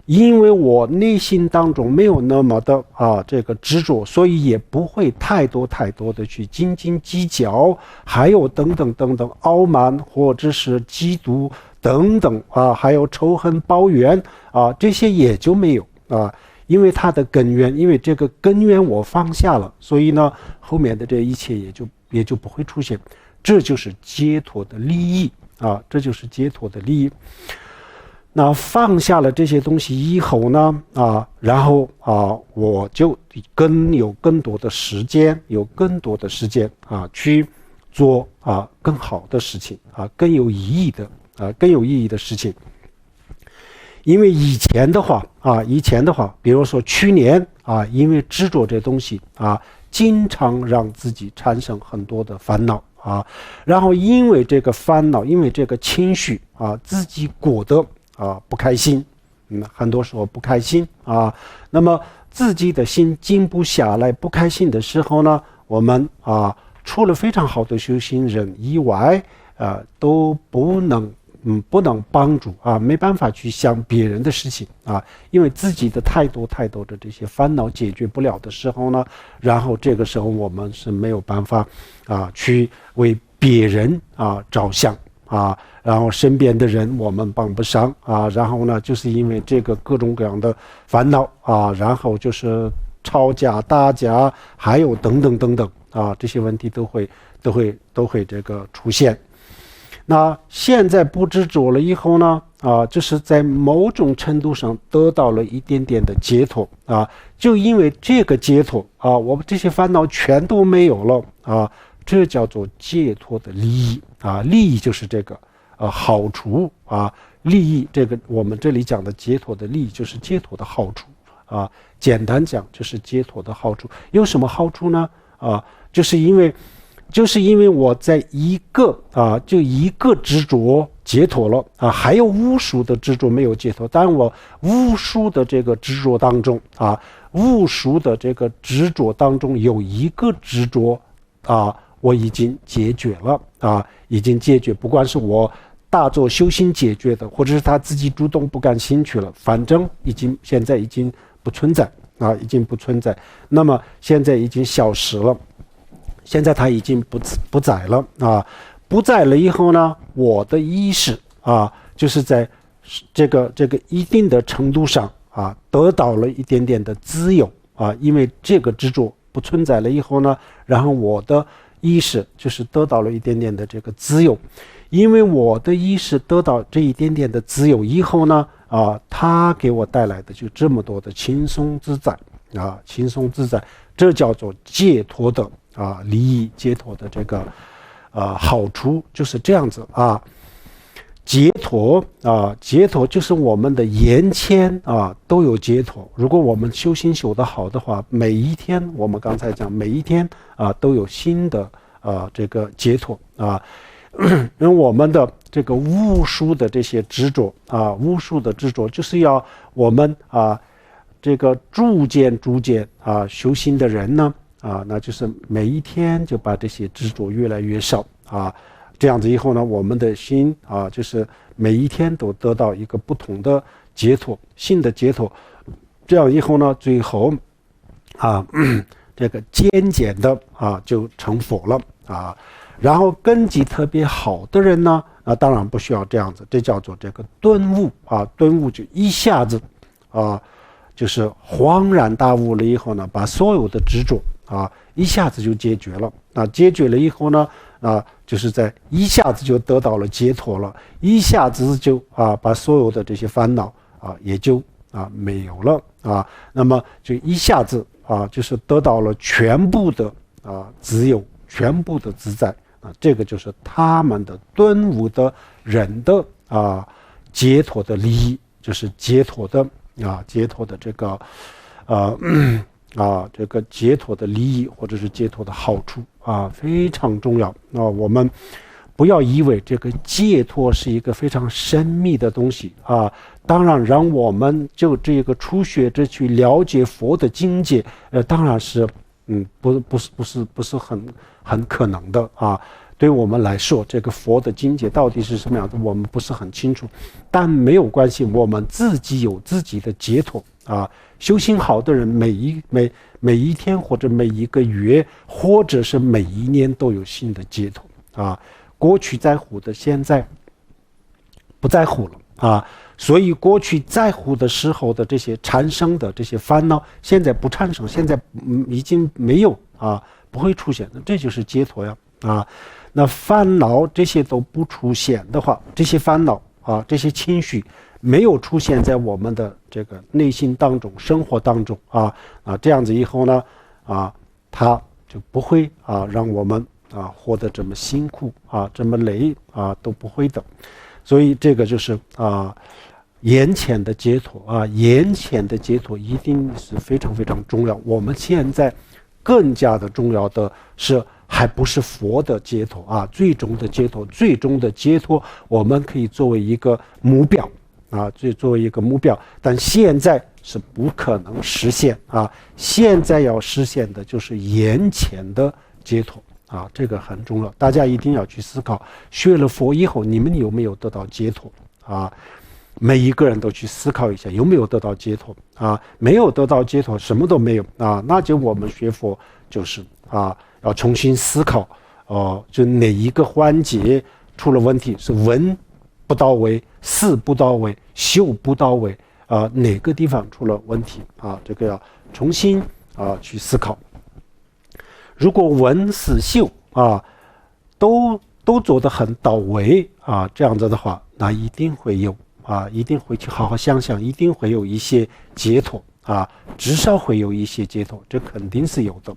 因为我内心当中没有那么的这个执着，所以也不会太多的去斤斤计较，还有等等傲慢或者是嫉妒等等还有仇恨抱怨这些也就没有因为它的根源，因为这个根源我放下了，所以呢后面的这一切也就不会出现。这就是解脱的利益这就是解脱的利益。那放下了这些东西以后呢然后我就有更多的时间去做更好的事情更有意义的事情。因为以前的话，比如说去年因为执着这东西经常让自己产生很多的烦恼然后因为这个烦恼，因为这个情绪自己过得不开心，很多时候不开心那么自己的心静不下来，不开心的时候呢，我们除了非常好的修行人以外都不能帮助没办法去想别人的事情因为自己的太多的这些烦恼解决不了的时候呢，然后这个时候我们是没有办法去为别人着想然后身边的人我们帮不上然后呢就是因为这个各种各样的烦恼然后就是吵架打架，还有等等这些问题都会这个出现。那现在不执着了以后呢就是在某种程度上得到了一点点的解脱就因为这个解脱我们这些烦恼全都没有了这叫做解脱的利益利益就是这个好处利益，这个我们这里讲的解脱的利益就是解脱的好处简单讲就是解脱的好处。有什么好处呢就是因为我在一个执着解脱了还有无数的执着没有解脱，但我无数的这个执着当中有一个执着我已经解决了不管是我大做修行解决的，或者是他自己主动不感兴趣了，反正现在已经不存在已经不存在，那么现在已经消失了现在它已经不在了啊，不在了以后呢，我的意识啊，就是在这个一定的程度上啊，得到了一点点的自由啊，因为这个执着不存在了以后呢，然后我的意识就是得到了一点点的这个自由，因为我的意识得到这一点点的自由以后呢，啊，它给我带来的就这么多的轻松自在啊，轻松自在，这叫做解脱的啊利益，解脱的这个好处就是这样子啊。解脱啊，解脱就是我们的眼前啊都有解脱。如果我们修行修得好的话，每一天我们刚才讲，每一天啊都有新的这个解脱啊。因为我们的这个无数的这些执着啊，无数的执着，就是要我们这个逐渐啊修行的人呢啊，那就是每一天就把这些执着越来越少啊。这样子以后呢，我们的心啊，就是每一天都得到一个不同的解脱，新的解脱。这样以后呢，最后啊，这个渐的啊就成佛了啊。然后根基特别好的人呢，当然不需要这样子，这叫做这个顿悟啊，顿悟就一下子啊，就是恍然大悟了以后呢，把所有的执着啊一下子就解决了。解决了以后呢，就是在一下子就得到了解脱了，一下子就把所有的这些烦恼也就没有了啊。那么就一下子就是得到了全部的自由，全部的自在啊。这个就是他们的顿悟的人的解脱的利益，就是解脱的解脱的这个这个解脱的利益或者是解脱的好处非常重要我们不要以为这个解脱是一个非常神秘的东西当然让我们就这个初学者去了解佛的境界当然是不是很可能的对我们来说，这个佛的境界到底是什么样子，我们不是很清楚，但没有关系，我们自己有自己的解脱修行好的人每一天或者每一个月或者是每一年都有新的解脱过去在乎的现在不在乎了所以过去在乎的时候的这些产生的这些烦恼现在不产生，现在已经没有不会出现，这就是解脱呀那烦恼这些都不出现的话，这些烦恼这些情绪没有出现在我们的这个内心当中生活当中这样子以后呢它就不会让我们活得这么辛苦这么累都不会的。所以这个就是眼前的解脱眼前的解脱一定是非常非常重要。我们现在更加的重要的是还不是佛的解脱最终的解脱，最终的解脱我们可以作为一个目标作为一个目标，但现在是不可能实现现在要实现的就是眼前的解脱这个很重要，大家一定要去思考，学了佛以后你们有没有得到解脱每一个人都去思考一下有没有得到解脱没有得到解脱，什么都没有那就我们学佛就是要重新思考就哪一个环节出了问题，是闻不到位，思不到位，修不到位哪个地方出了问题这个要重新去思考。如果闻思修都做得很到位这样子的话，那一定会有一定会去好好想想，一定会有一些解脱至少会有一些解脱，这肯定是有的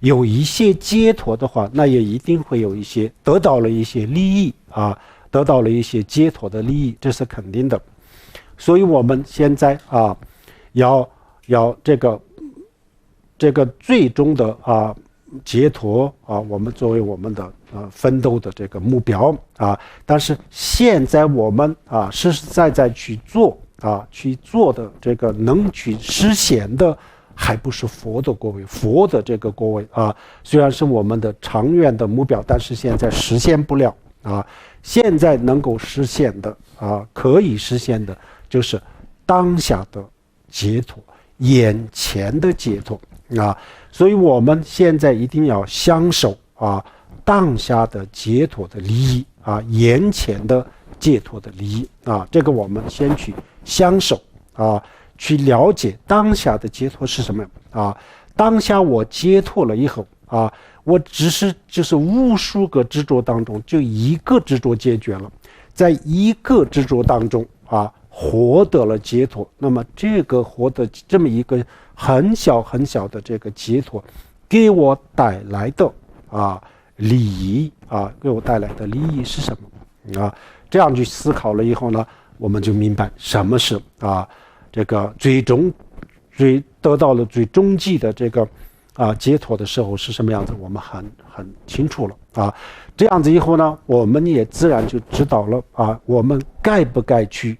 有一些解脱的话，那也一定会有一些得到了一些利益得到了一些解脱的利益，这是肯定的。所以我们现在要这个最终的解脱我们作为我们的奋斗的这个目标但是现在我们实实在在去做的这个能去实现的还不是佛的国位，佛的这个国位虽然是我们的长远的目标，但是现在实现不了现在能够实现的可以实现的就是当下的解脱，眼前的解脱啊。所以我们现在一定要享受当下的解脱的利益眼前的解脱的利益这个我们先去享受去了解当下的解脱是什么当下我解脱了以后我就是无数个执着当中就一个执着解决了，在一个执着当中获得了解脱，那么这个获得这么一个很小很小的这个解脱给我带来的利益给我带来的利益是什么这样去思考了以后呢，我们就明白什么是这个最得到了最终极的这个解脱的时候是什么样子，我们很清楚了这样子以后呢，我们也自然就知道了我们该不该去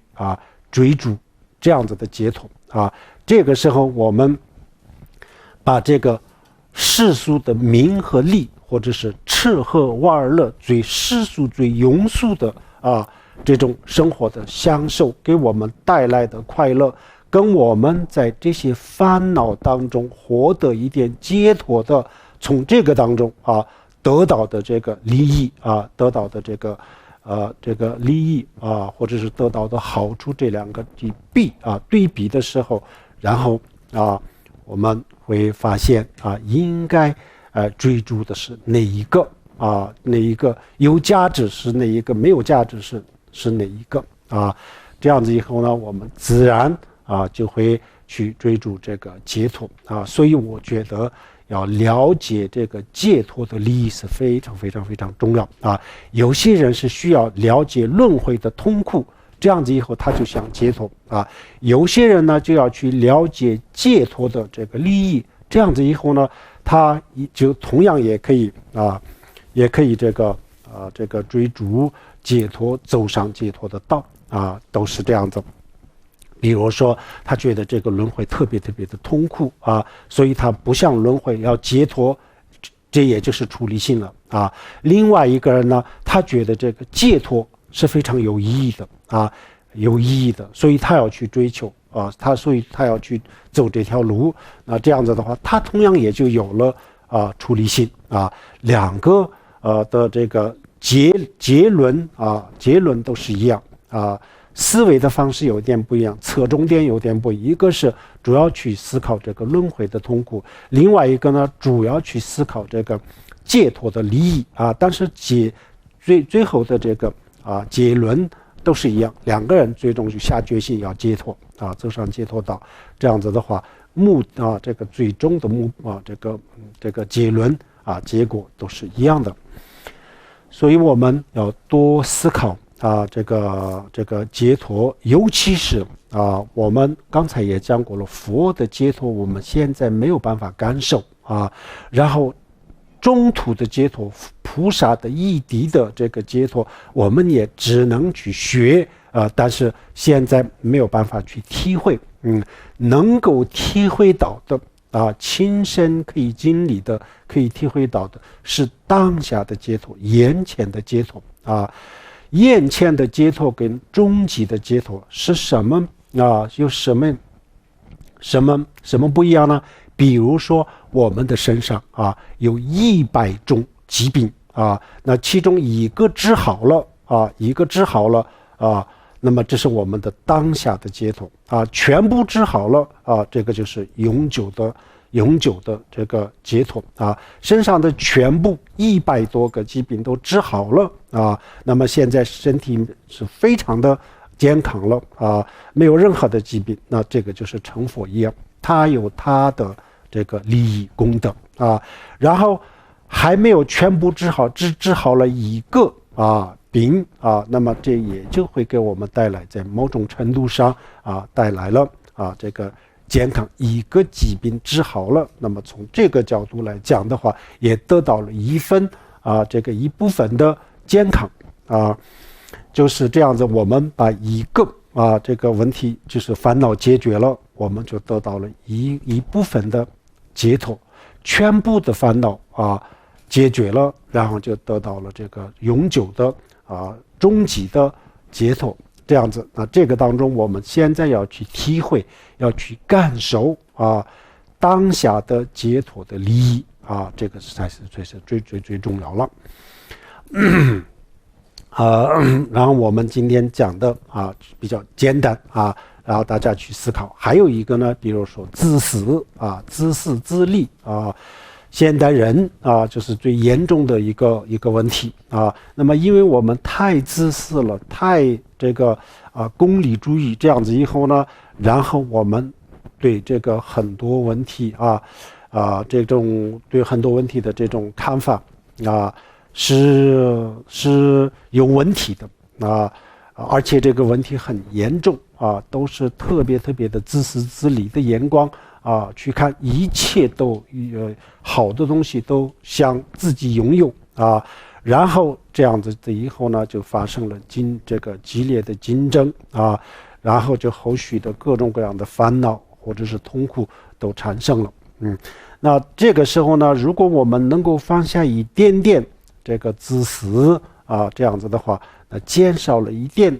追逐这样子的解脱这个时候我们把这个世俗的名和利，或者是吃喝玩乐最世俗最庸俗的这种生活的享受给我们带来的快乐，跟我们在这些烦恼当中获得一点解脱的，从这个当中得到的这个利益得到的这个利益或者是得到的好处，这两个对比的时候，然后我们会发现应该追逐的是哪一个哪一个有价值是哪一个，没有价值是哪一个这样子以后呢，我们自然就会去追逐这个解脱所以我觉得要了解这个解脱的利益是非常非常非常重要有些人是需要了解轮回的痛苦，这样子以后他就想解脱有些人呢就要去了解解脱的这个利益，这样子以后呢，他就同样也可以这个追逐解脱，走上解脱的道都是这样子。比如说他觉得这个轮回特别特别的痛苦所以他不像轮回要解脱，这也就是出离心了另外一个人呢，他觉得这个解脱是非常有意义的所以他要去追求所以他要去走这条路这样子的话，他同样也就有了出离心两个的这个结论都是一样思维的方式有点不一样，侧重点有点不一样，一个是主要去思考这个轮回的痛苦，另外一个呢主要去思考这个解脱的利益但是最后的这个结论都是一样，两个人最终就下决心要解脱走上解脱道，这样子的话这个最终的这个结论结果都是一样的，所以我们要多思考这个解脱，尤其是我们刚才也讲过了，佛的解脱我们现在没有办法感受然后中途的解脱，菩萨的一滴的这个解脱，我们也只能去学但是现在没有办法去体会能够体会到的亲身可以经历的，可以体会到的是当下的解脱，眼前的解脱眼前的解脱跟终极的解脱是什么有什么不一样呢？比如说我们的身上有100种疾病那其中一个治好了那么这是我们的当下的解脱全部治好了这个就是永久的这个解脱身上的全部100多个疾病都治好了那么现在身体是非常的健康了没有任何的疾病，那这个就是成佛一样，他有他的这个利益功德然后还没有全部治好，只治好了一个病那么这也就会给我们带来在某种程度上带来了这个健康，一个疾病治好了，那么从这个角度来讲的话，也得到了这个一部分的健康就是这样子，我们把一个这个问题就是烦恼解决了，我们就得到了一部分的解脱，全部的烦恼解决了，然后就得到了这个永久的终极的解脱，这样子这个当中我们现在要去体会，要去感受当下的解脱的利益啊，这个才是最重要了。然后我们今天讲的啊比较简单啊，然后大家去思考。还有一个呢，比如说自私啊，自私自利啊，现代人啊就是最严重的一个问题啊。那么因为我们太自私了，太这个功利主义这样子以后呢，然后我们对这个很多问题这种对很多问题的这种看法是有问题的而且这个问题很严重都是特别的自私自利的眼光去看一切都好的东西都想自己拥有然后这样子的以后呢，就发生了这个激烈的竞争然后就后续的各种各样的烦恼或者是痛苦都产生了。那这个时候呢，如果我们能够放下一点点这个自私这样子的话，那减少了一点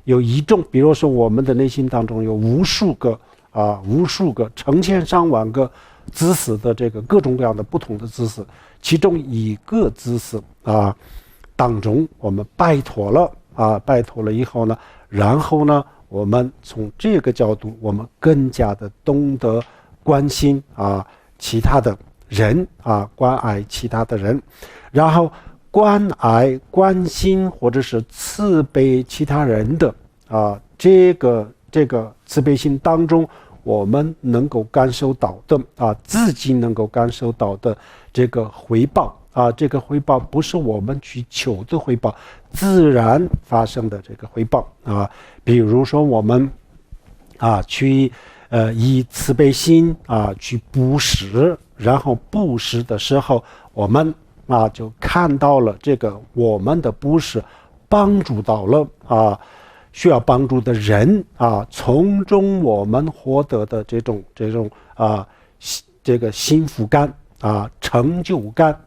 有一种，比如说我们的内心当中有无数个成千上万个自私的这个各种各样的不同的自私，其中一个自私当中我们拜托了以后呢，然后呢，我们从这个角度，我们更加的懂得关心其他的人关爱其他的人，然后关爱关心或者是慈悲其他人的这个慈悲心当中，我们能够感受到的自己能够感受到的这个回报这个回报不是我们去求的回报，自然发生的这个回报比如说我们去以慈悲心去布施，然后布施的时候，我们就看到了这个我们的布施帮助到了需要帮助的人从中我们获得的这种这个幸福感成就感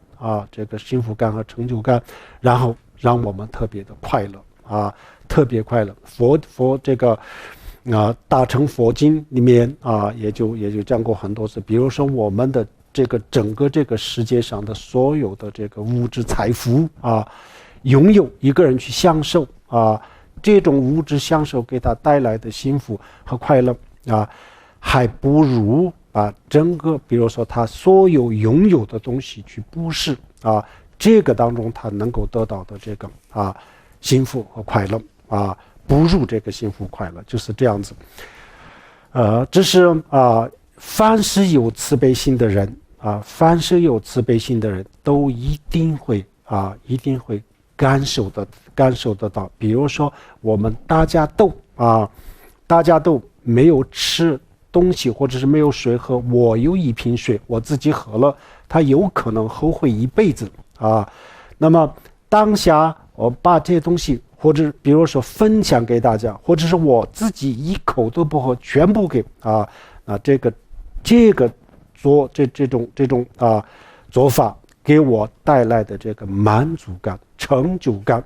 这个幸福感和成就感，然后让我们特别的快乐特别快乐。佛这个大乘佛经里面也就讲过很多次，比如说我们的这个整个这个世界上的所有的这个物质财富拥有一个人去享受这种物质享受给他带来的幸福和快乐还不如整个比如说他所有拥有的东西去布施这个当中他能够得到的这个幸福和快乐不如这个幸福快乐，就是这样子这是凡是有慈悲心的人凡是有慈悲心的人都一定会感受得到。比如说我们大家都没有吃东西或者是没有水喝，我有一瓶水我自己喝了，他有可能后悔一辈子那么当下我把这些东西或者比如说分享给大家，或者是我自己一口都不喝全部给这个做这种做法给我带来的这个满足感成就感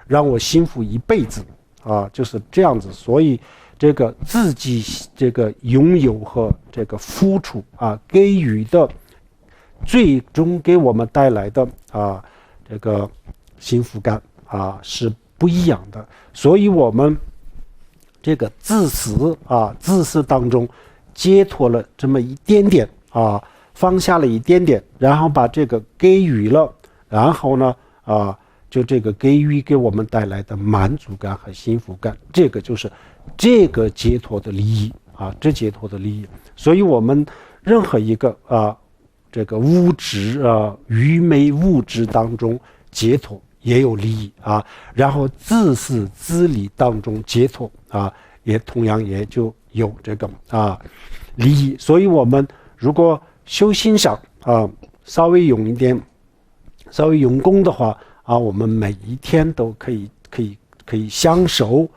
让我幸福一辈子就是这样子。所以这个自己这个拥有和这个付出给予的最终给我们带来的这个幸福感是不一样的。所以我们这个自私当中解脱了这么一点点放下了一点点，然后把这个给予了，然后呢就这个给予给我们带来的满足感和幸福感，这个就是这个解脱的利益这解脱的利益。所以我们任何一个这个物质愚昧物质当中解脱也有利益然后自私自利当中解脱也同样也就有这个利益。所以我们如果修心上稍微用功的话我们每一天都可以享受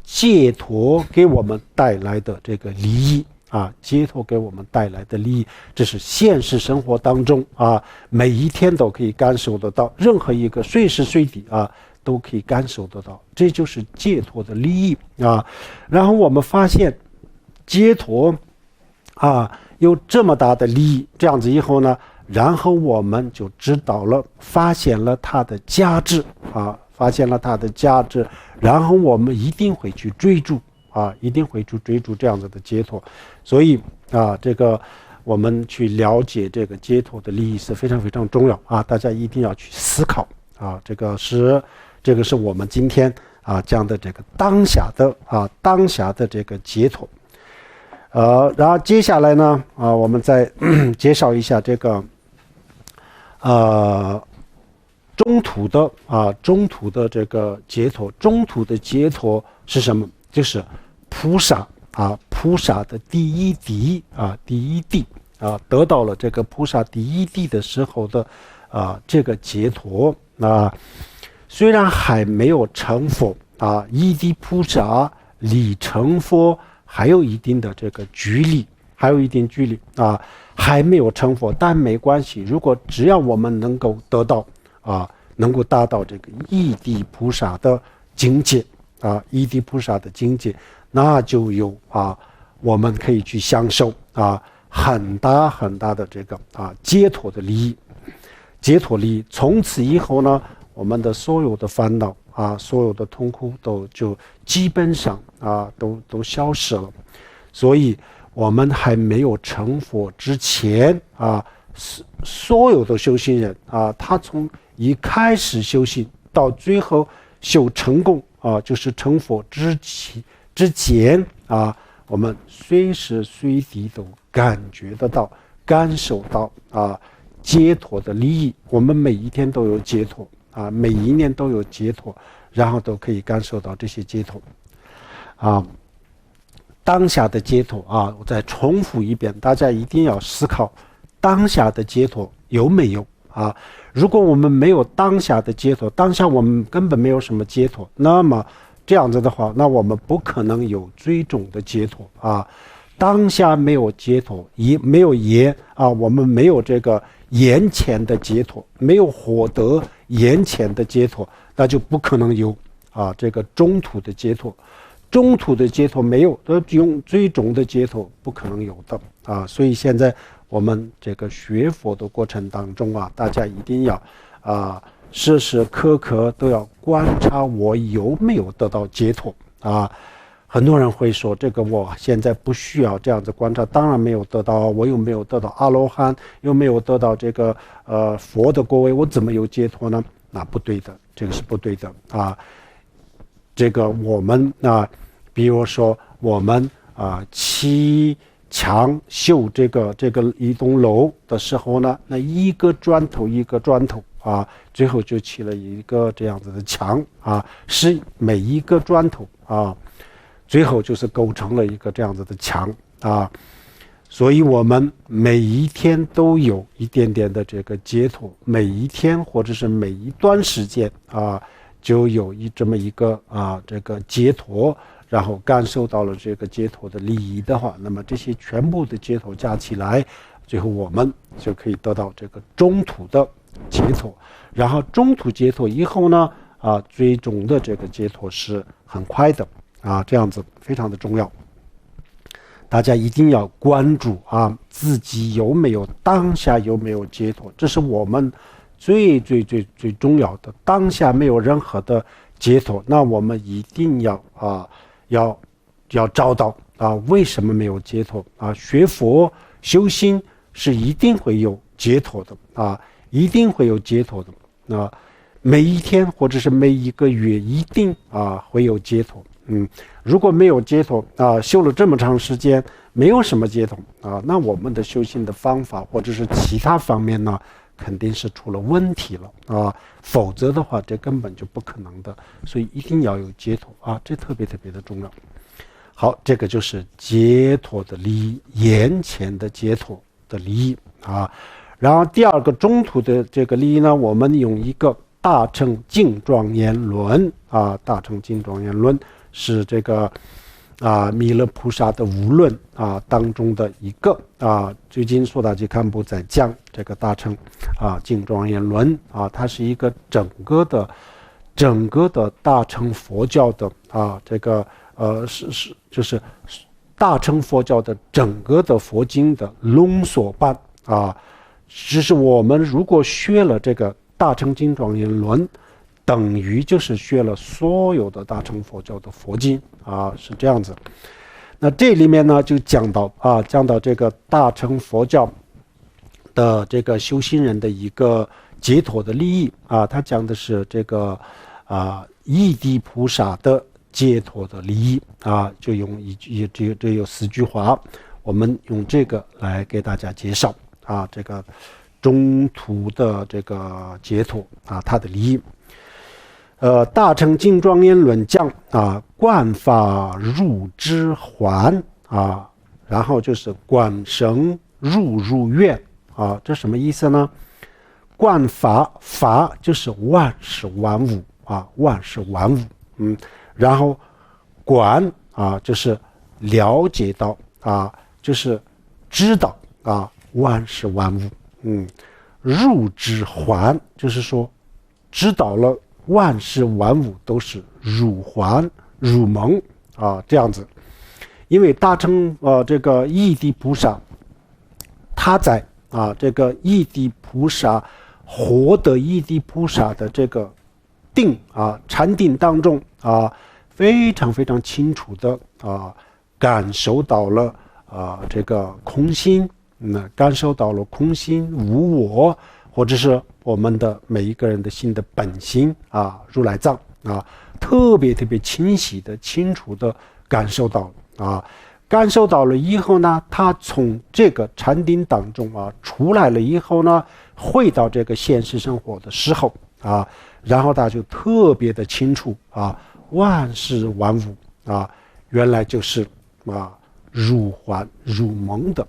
解脱给我们带来的这个利益解脱给我们带来的利益，这是现实生活当中每一天都可以感受得到，任何一个随时随地都可以感受得到，这就是解脱的利益然后我们发现解脱有这么大的利益，这样子以后呢，然后我们就知道了，发现了它的价值发现了它的价值，然后我们一定会去追逐一定会去追逐这样子的解脱。所以这个我们去了解这个解脱的利益是非常非常重要大家一定要去思考这个是我们今天讲的这个当下的这个解脱。然后接下来呢我们再介绍一下这个中途的这个解脱。中途的解脱是什么？就是菩萨的第一地得到了这个菩萨第一地的时候的这个解脱虽然还没有成佛一地菩萨离成佛还有一定的这个距离，还没有成佛，但没关系。如果只要我们能够得到能够达到这个一地菩萨的境界一地菩萨的境界，那就有我们可以去享受很大很大的这个解脱的利益。从此以后呢，我们的所有的烦恼所有的痛苦就基本上都消失了。所以我们还没有成佛之前所有的修行人他从一开始修行到最后修成功就是成佛之前我们随时随地都感受到解脱的利益。我们每一天都有解脱每一年都有解脱，然后都可以感受到这些解脱当下的解脱我再重复一遍，大家一定要思考当下的解脱有没有如果我们没有当下的解脱，当下我们根本没有什么解脱，那么这样子的话，那我们不可能有最终的解脱当下没有解脱，也没有我们没有这个眼前的解脱，没有获得眼前的解脱，那就不可能有这个中途的解脱。中途的解脱没有，用最终的解脱不可能有的所以现在我们这个学佛的过程当中大家一定要时时刻刻都要观察我有没有得到解脱很多人会说这个我现在不需要这样子观察，当然没有得到，我又没有得到阿罗汉，又没有得到这个佛的果位，我怎么有解脱呢？那不对的，这个是不对的这个我们比如说我们砌墙修这个一栋楼的时候呢，那一个砖头最后就砌了一个这样子的墙是每一个砖头最后就是构成了一个这样子的墙所以我们每一天都有一点点的这个解脱，每一天或者是每一段时间就有这么一个这个解脱，然后感受到了这个解脱的利益的话，那么这些全部的解脱加起来，最后我们就可以得到这个中途的解脱。然后中途解脱以后呢最终的这个解脱是很快的这样子非常的重要。大家一定要关注自己有没有当下有没有解脱，这是我们最重要的。当下没有任何的解脱，那我们一定要找到为什么没有解脱学佛修心是一定会有解脱的一定会有解脱的每一天或者是每一个月一定会有解脱。如果没有解脱修了这么长时间没有什么解脱那我们的修行的方法或者是其他方面呢肯定是出了问题了否则的话这根本就不可能的。所以一定要有解脱这特别的重要。好，这个就是解脱的利益，眼前的解脱的利益然后第二个中途的这个利益呢，我们用一个大乘净庄严论大乘净庄严论是这个弥勒菩萨的无论当中的一个最近苏达吉堪布在讲这个大乘净庄严论它是一个整个的大乘佛教的这个就是大乘佛教的整个的佛经的浓缩版啊。只是我们如果学了这个大乘经庄严论，等于就是学了所有的大乘佛教的佛经啊，是这样子。那这里面呢就讲到这个大乘佛教的这个修行人的一个解脱的利益啊，他讲的是这个义谛菩萨的解脱的利益啊，就用这有4句话，我们用这个来给大家介绍啊，这个中途的这个解脱啊，它的利益。大乘经庄严论讲啊，观法入之还啊，然后就是观生入愿啊，这什么意思呢？观法就是万事万物啊，万事万物，然后观啊就是了解到啊，就是知道啊万事万物，入之还就是说知道了万事万物都是入还入蒙啊，这样子。因为大乘这个义谛菩萨，他在这个义谛菩萨获得义谛菩萨的这个定禅定当中非常非常清楚的感受到了这个空心，感受到了空心无我，或者是我们的每一个人的心的本心如来藏特别特别清晰的清楚的感受到感受到了以后呢，他从这个禅定当中出来了以后呢，回到这个现实生活的时候然后他就特别的清楚万事万物原来就是入还入蒙的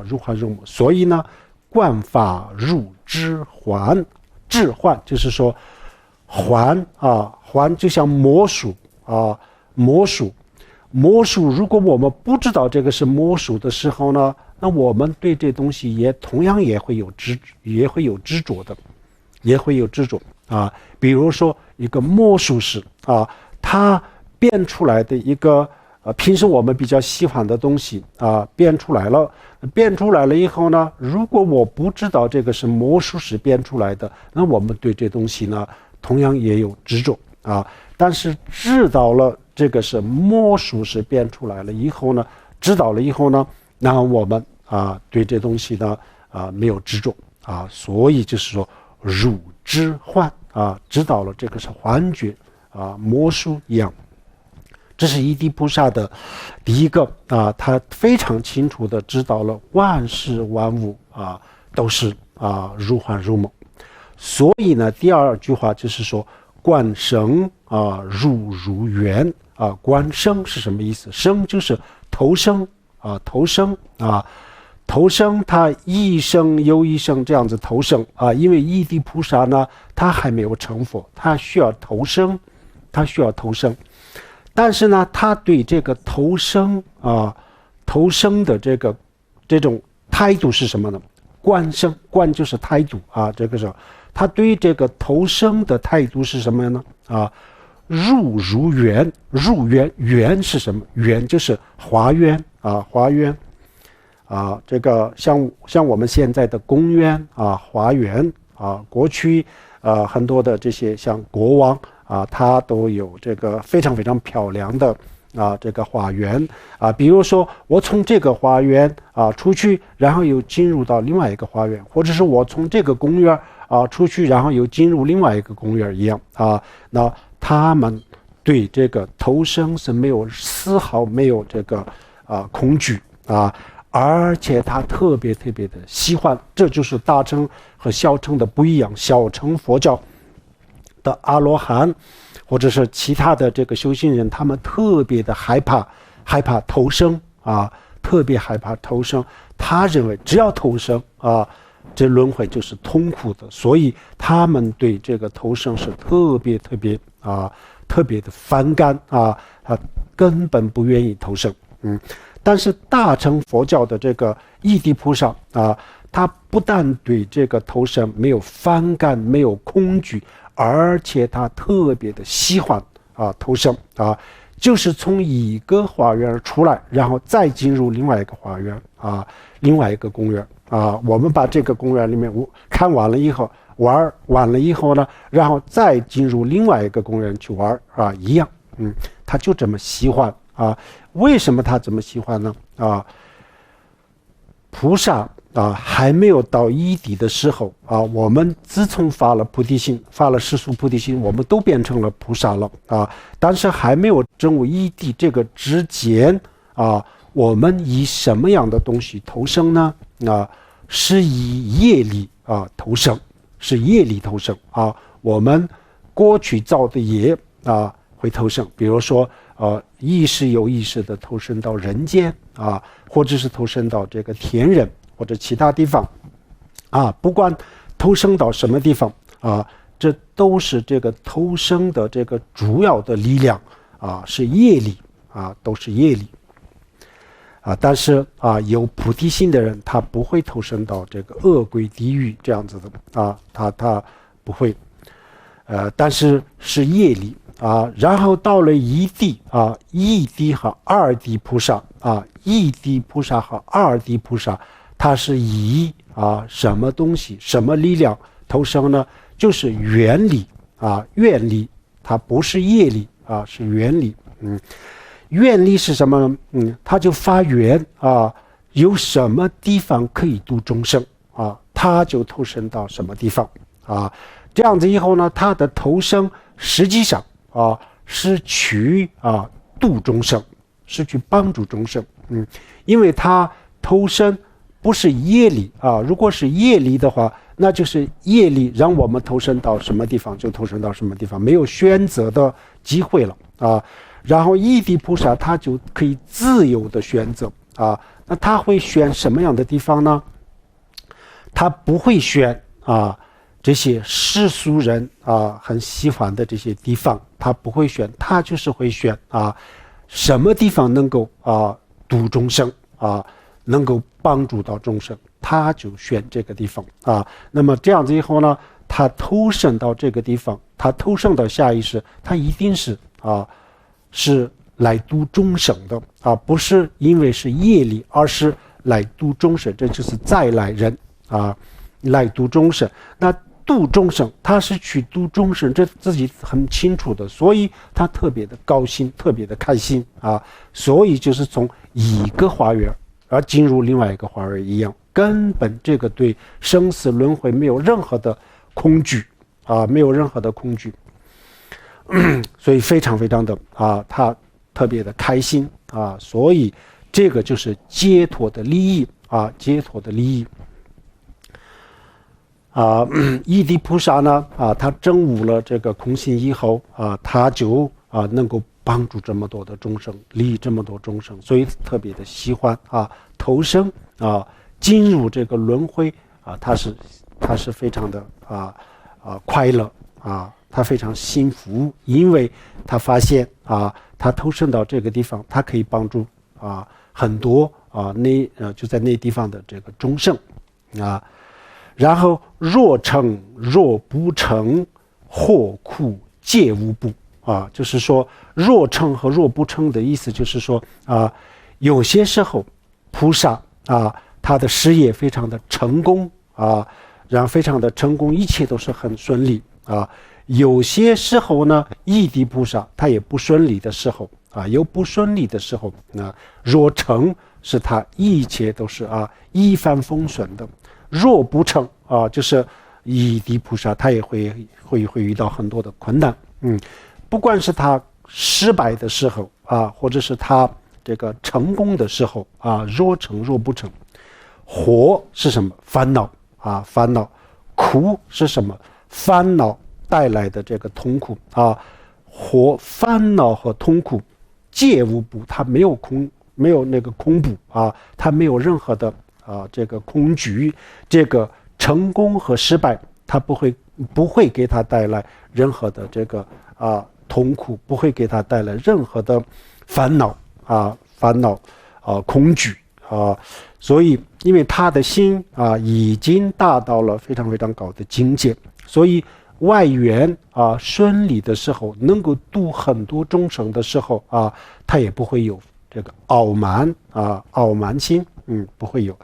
入还入蒙。所以呢，观法入之还，智还就是说还还就像魔术魔术如果我们不知道这个是魔术的时候呢，那我们对这东西同样也会有执着的，也会有执着比如说一个魔术师他变出来的一个平时我们比较喜欢的东西变出来了以后呢，如果我不知道这个是魔术师变出来的，那我们对这东西呢同样也有执着但是知道了这个是魔术师变出来了以后呢，知道了以后呢，那我们对这东西呢没有执着所以就是说入之幻知道了这个是幻觉魔术一样。这是义谛菩萨的第一个他非常清楚的知道了万事万物都是入还入蒙。所以呢，第二句话就是说观生入缘观生是什么意思？生就是投生投生他一生又一生这样子投生因为义谛菩萨呢他还没有成佛，他需要投生但是呢他对这个投生的这种态度是什么呢？观生，观就是态度这个时候他对这个投生的态度是什么呢入缘，缘是什么？缘就是花园花园这个像我们现在的公园花园过去很多的这些像国王他都有这个非常非常漂亮的这个花园比如说我从这个花园出去，然后又进入到另外一个花园，或者是我从这个公园出去，然后又进入另外一个公园一样那他们对这个投生是丝毫没有这个恐惧而且他特别特别的喜欢。这就是大乘和小乘的不一样。小乘佛教的阿罗汉或者是其他的这个修行人，他们特别的害怕投生特别害怕投生。他认为只要投生这轮回就是痛苦的，所以他们对这个投生是特别的反感他根本不愿意投生但是大乘佛教的这个义谛菩萨他不但对这个投生没有反感没有恐惧，而且他特别的喜欢投生就是从一个花园出来，然后再进入另外一个花园另外一个公园我们把这个公园里面看完了以后，玩完了以后呢，然后再进入另外一个公园去玩一样，他就这么喜欢为什么他这么喜欢呢菩萨还没有到一地的时候我们自从发了菩提心，发了世俗菩提心，我们都变成了菩萨了但是还没有证悟一地这个之间我们以什么样的东西投生呢是以业力投生，是业力投生我们过去造的业会投生，比如说意识有意识的投身到人间或者是投身到这个天人或者其他地方不管投生到什么地方这都是这个投生的这个主要的力量是业力都是业力但是有菩提心的人，他不会投身到这个恶鬼地狱这样子的他不会但是是业力然后到了一地一地和二地菩萨一地菩萨和二地菩萨，它是以什么东西什么力量投生呢？就是愿力愿力，它不是业力是愿力愿力是什么呢？它就发愿有什么地方可以度众生它就投身到什么地方这样子以后呢，它的投生实际上是去度众生，是去帮助众生因为它投生不是业力如果是业力的话，那就是业力让我们投身到什么地方就投身到什么地方，没有选择的机会了然后一地菩萨他就可以自由的选择那他会选什么样的地方呢？他不会选这些世俗人很喜欢的这些地方，他不会选，他就是会选什么地方能够度众生能够帮助到众生，他就选这个地方那么这样子以后呢，他投生到这个地方，他投生到下意识，他一定是是来度众生的不是因为是业力，而是来度众生，这就是再来人来度众生。那度众生，他是去度众生，这自己很清楚的，所以他特别的高兴，特别的开心所以就是从一个花园而进入另外一个花园一样，根本这个对生死轮回没有任何的恐惧没有任何的恐惧所以非常非常的他特别的开心所以这个就是解脱的利益解脱的利益一地菩萨呢他证悟了这个空性以后他就能够帮助这么多的众生，利益这么多众生，所以特别的喜欢投生进入这个轮回他是非常的快乐他非常幸福，因为他发现他投身到这个地方，他可以帮助很多就在那地方的这个众生然后若成若不成，或苦皆无不就是说若成和若不成的意思就是说有些时候菩萨他的事业非常的成功然后非常的成功，一切都是很顺利有些时候呢，一地菩萨他也不顺利的时候有不顺利的时候若成是他一切都是一帆风顺的，若不成就是一地菩萨他也会遇到很多的困难不管是他失败的时候或者是他这个成功的时候若成若不成。惑是什么？烦恼烦恼。苦是什么？烦恼带来的这个痛苦惑烦恼和痛苦皆无不，它没有那个恐怖它没有任何的这个恐惧，这个成功和失败它不会给他带来任何的这个痛苦，不会给他带来任何的烦恼恐惧所以因为他的心已经达到了非常非常高的境界，所以外缘顺利的时候，能够度很多众生的时候他也不会有这个傲慢心，不会有。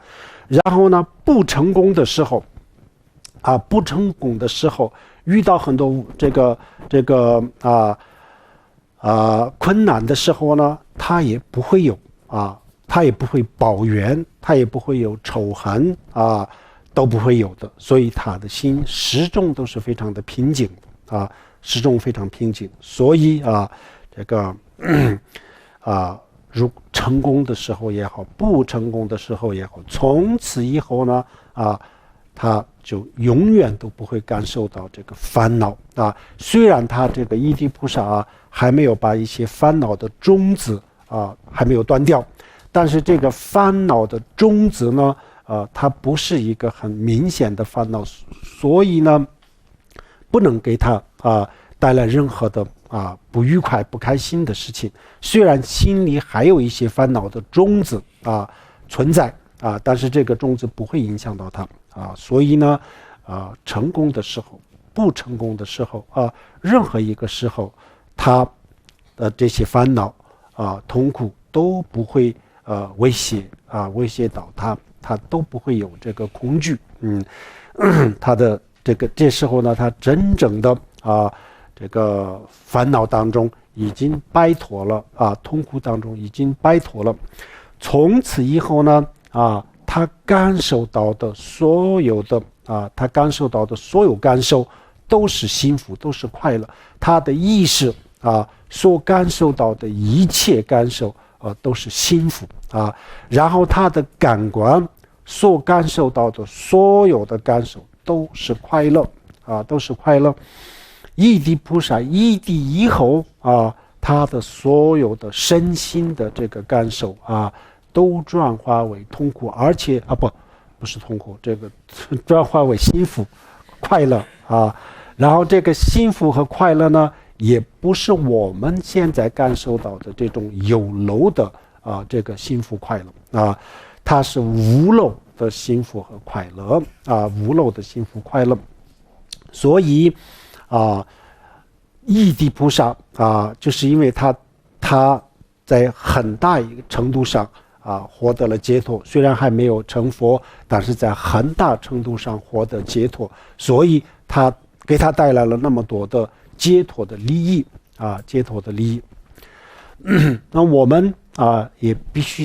然后呢，不成功的时候遇到很多困难的时候呢，他也不会有他也不会抱怨，他也不会有仇恨都不会有的。所以他的心始终都是非常的平静始终非常平静。所以如成功的时候也好，不成功的时候也好，从此以后呢他就永远都不会感受到这个烦恼虽然他这个依地菩萨还没有把一些烦恼的种子还没有断掉，但是这个烦恼的种子呢它不是一个很明显的烦恼，所以呢不能给他带来任何的不愉快不开心的事情。虽然心里还有一些烦恼的种子存在但是这个种子不会影响到他所以呢成功的时候不成功的时候任何一个时候他的这些烦恼痛苦都不会威胁到他都不会有这个恐惧他的这时候呢他真正的这个烦恼当中已经摆脱了痛苦当中已经摆脱了。从此以后呢他感受到的所有的感受都是幸福，都是快乐。他的意识所感受到的一切感受都是幸福然后他的感官所感受到的所有的感受都是快乐都是快乐。依地菩萨依地以后他的所有的身心的这个感受都转化为痛苦，而且不是痛苦，这个转化为幸福快乐然后这个幸福和快乐呢也不是我们现在感受到的这种有漏的这个幸福快乐它是无漏的幸福和快乐无漏的幸福快乐。所以依地菩萨就是因为他在很大一个程度上获得了解脱，虽然还没有成佛，但是在很大程度上获得解脱，所以他给他带来了那么多的解脱的利益解脱的利益那我们也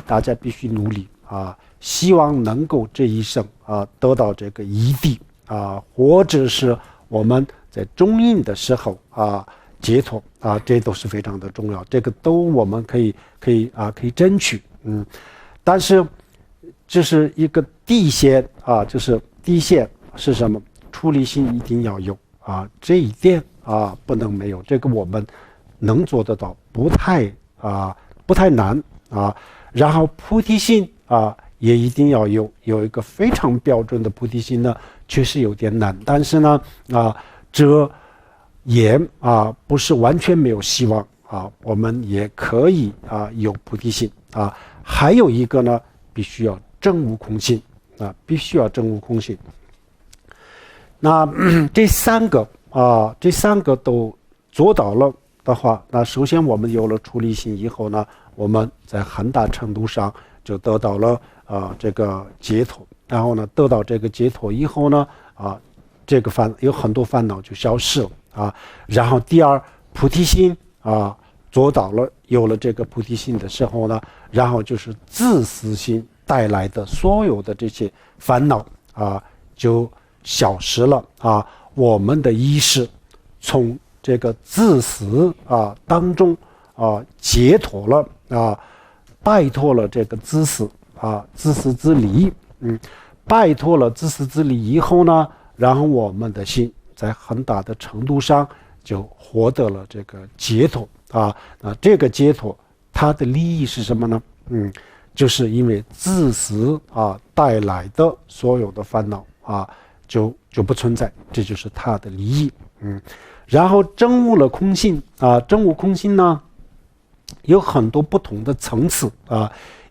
大家必须努力希望能够这一生得到这个依地或者是我们在中阴的时候解脱这都是非常的重要，这个都我们可以争取但是这是一个底线就是底线是什么？出离心一定要有这一点不能没有，这个我们能做得到，不太难然后菩提心也一定要有一个非常标准的菩提心呢，确实有点难，但是呢这也不是完全没有希望我们也可以有菩提心还有一个呢，必须要证悟空性必须要证悟空性。那这三个都做到了的话，那首先我们有了出离心以后呢，我们在很大程度上就得到了这个解脱。然后呢，得到这个解脱以后呢这个有很多烦恼就消失了然后第二，菩提心做到了，有了这个菩提心的时候呢，然后就是自私心带来的所有的这些烦恼就消失了我们的意识从这个自私当中解脱了摆脱了这个自私自利摆脱了自私自利以后呢，然后我们的心在很大的程度上就获得了这个解脱那这个解脱它的利益是什么呢？就是因为自私带来的所有的烦恼就不存在，这就是它的利益然后证悟了空性证悟空性呢有很多不同的层次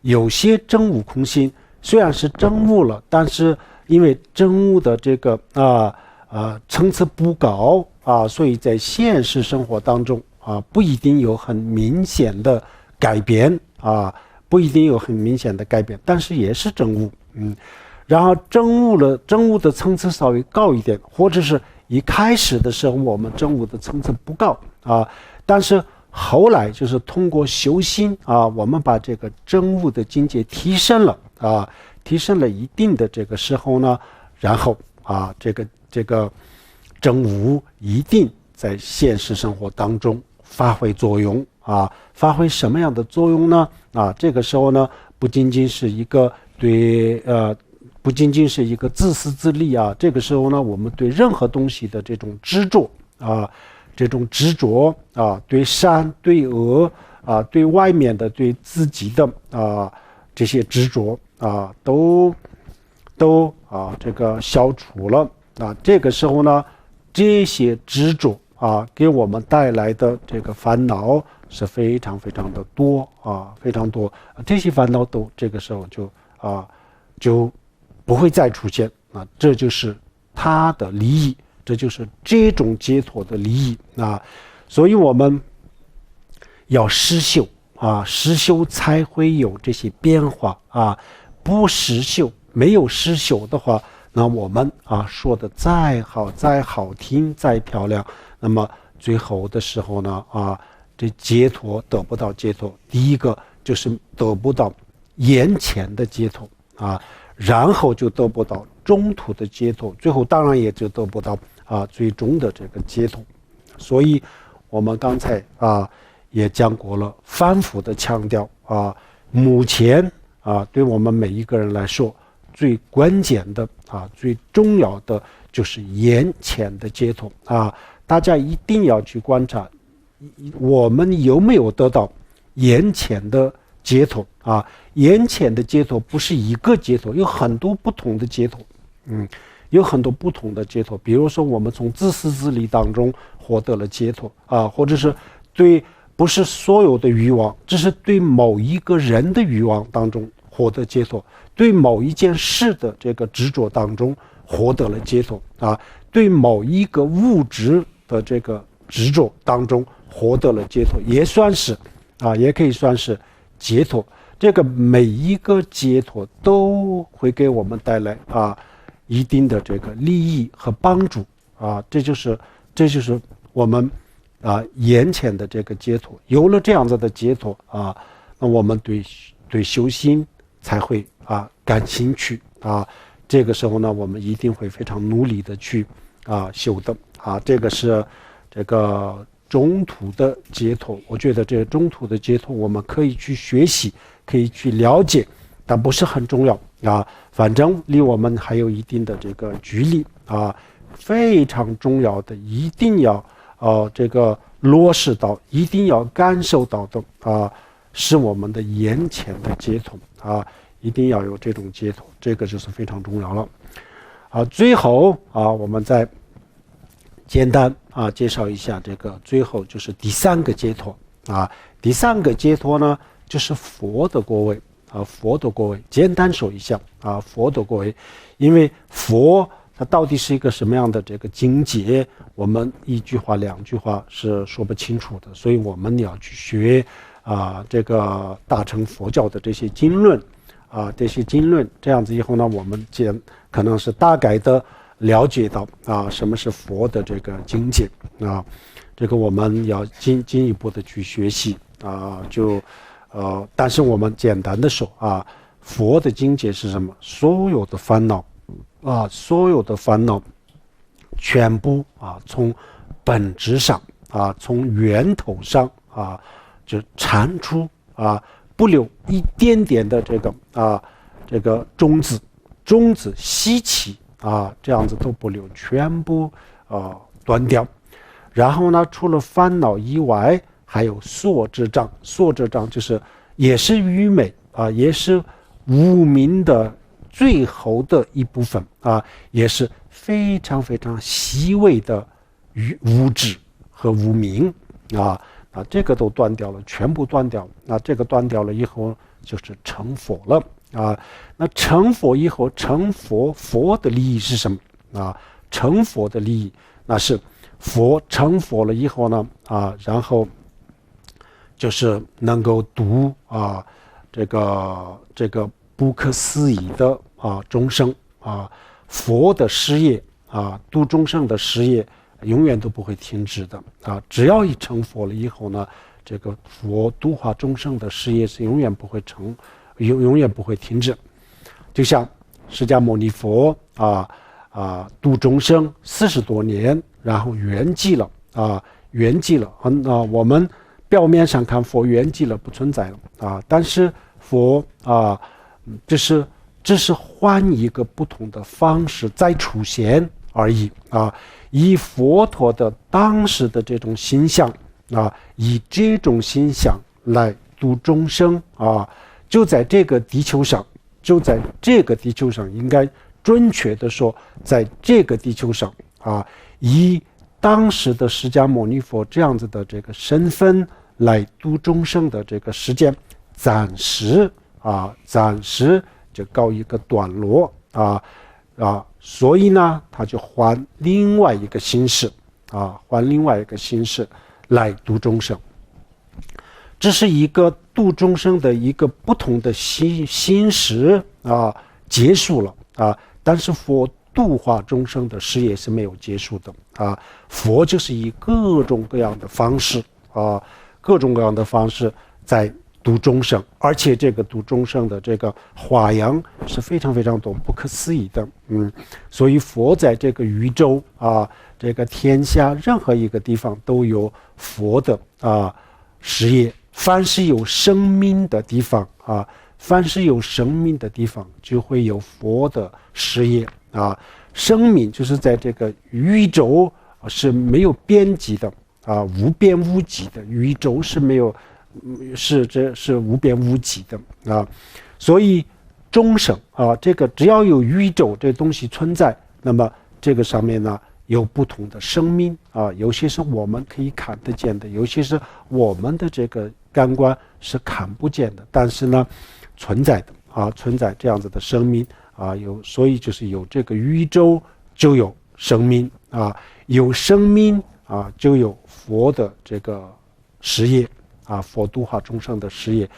有些证悟空性虽然是证悟了，但是因为证悟的这个层次不高所以在现实生活当中不一定有很明显的改变但是也是真悟。然后真悟的层次稍微高一点，或者是一开始的时候我们真悟的层次不高但是后来就是通过修心我们把这个真悟的境界提升了一定的这个时候呢，然后这个真悟一定在现实生活当中发挥作用发挥什么样的作用呢？这个时候呢，不仅仅是一个自私自利这个时候呢，我们对任何东西的这种执着对善对恶对外面的对自己的这些执着都这个消除了这个时候呢，这些执着给我们带来的这个烦恼是非常非常的多非常多，这些烦恼都这个时候就不会再出现这就是它的利益，这就是这种解脱的利益所以我们要实修实修才会有这些变化不实修，没有实修的话，那我们说的再好再好听再漂亮，那么最后的时候呢这解脱得不到解脱，第一个就是得不到眼前的解脱然后就得不到中途的解脱，最后当然也就得不到最终的这个解脱。所以我们刚才也讲过了，反复的强调目前对我们每一个人来说最关键的最重要的就是眼前的解脱大家一定要去观察我们有没有得到眼前的解脱眼前的解脱不是一个解脱，有很多不同的解脱有很多不同的解脱，比如说我们从自私自利当中获得了解脱或者是不是所有的欲望，只是对某一个人的欲望当中获得解脱，对某一件事的这个执着当中获得了解脱对某一个物质的这个执着当中获得了解脱，也算是也可以算是解脱。这个每一个解脱都会给我们带来一定的这个利益和帮助这就是我们眼前的这个解脱。有了这样子的解脱那我们对修心才会感兴趣这个时候呢，我们一定会非常努力的去修的这个是这个中途的解脱。我觉得这个中途的解脱我们可以去学习，可以去了解，但不是很重要反正离我们还有一定的这个距离非常重要的一定要这个落实到，一定要感受到的是我们的眼前的解脱一定要有这种解脱，这个就是非常重要了最后我们再简单介绍一下这个最后就是第三个解脱第三个解脱呢就是佛的果位佛的果位简单说一下佛的果位，因为佛它到底是一个什么样的这个境界，我们一句话两句话是说不清楚的，所以我们要去学这个大乘佛教的这些经论这样子以后呢，我们可能是大概的了解到什么是佛的这个境界这个我们要进一步的去学习但是我们简单的说佛的境界是什么？所有的烦恼全部从本质上从源头上就铲除不留一点点的这个种子习气这样子都不留，全部断掉。然后呢，除了烦恼以外，还有所知障，所知障就是也是愚昧也是无明的最后的一部分也是非常非常细微的无知和无明这个都断掉了，全部断掉。这个断掉了以后，就是成佛了那成佛以后，成佛的利益是什么成佛的利益那是佛成佛了以后呢，然后就是能够度这个不可思议的众生佛的事业度众生的事业永远都不会停止的只要一成佛了以后呢，这个佛度化众生的事业是永远不会停止。就像释迦牟尼佛度众生40多年，然后圆寂了我们表面上看佛圆寂了，不存在了但是佛只是换一个不同的方式再出现而已以佛陀的当时的这种形象以这种形象来度众生就在这个地球上，应该准确的说，在这个地球上以当时的释迦牟尼佛这样子的这个身份来度众生的这个时间，暂时就告一个段落所以呢，他就换另外一个形式来度众生。这是一个度众生的一个不同的形式结束了但是佛度化众生的事业是没有结束的佛就是以各种各样的方式在度众生，而且这个度众生的这个花样是非常非常多，不可思议的所以佛在这个宇宙这个天下任何一个地方都有佛的事业。凡是有生命的地方就会有佛的事业生命就是在这个宇宙是没有边际的无边无际的，宇宙是没有是无边无际的所以众生这个只要有宇宙这东西存在，那么这个上面呢有不同的生命有些是我们可以看得见的，有些是我们的这个感官是看不见的，但是呢存在这样子的生命所以就是有这个宇宙就有生命有生命就有佛的这个事业佛度化众生的事业。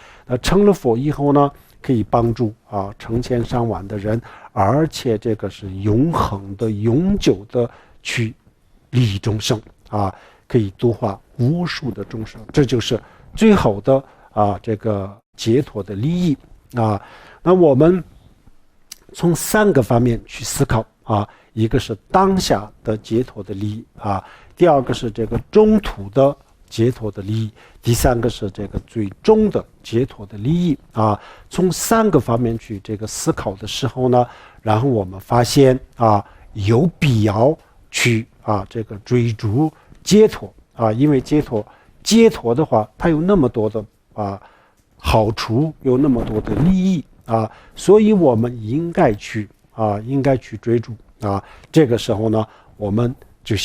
成了佛以后呢，可以帮助成千上万的人，而且这个是永恒的永久的去利益众生可以度化无数的众生，这就是最后的这个解脱的利益那我们从3个方面去思考一个是当下的解脱的利益第二个是这个中途的解脱的利益，第3个是这个最终的解脱的利益从3个方面去这个思考的时候呢，然后我们发现有必要去这个追逐解脱因为解脱的话，它有那么多的好处，有那么多的利益所以我们应该去追逐这个时候呢，我们就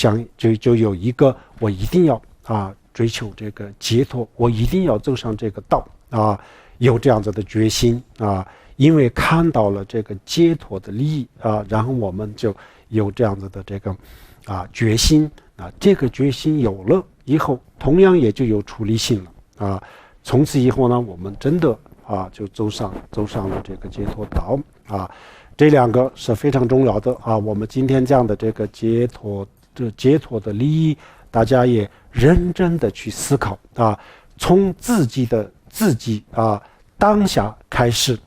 有一个我一定要追求这个解脱，我一定要走上这个道有这样子的决心因为看到了这个解脱的利益然后我们就有这样子的这个决心这个决心有了以后，同样也就有出离心了从此以后呢，我们真的就走上了这个解脱道这2个是非常重要的我们今天讲的这个解脱的利益，大家也认真的去思考从自己当下开始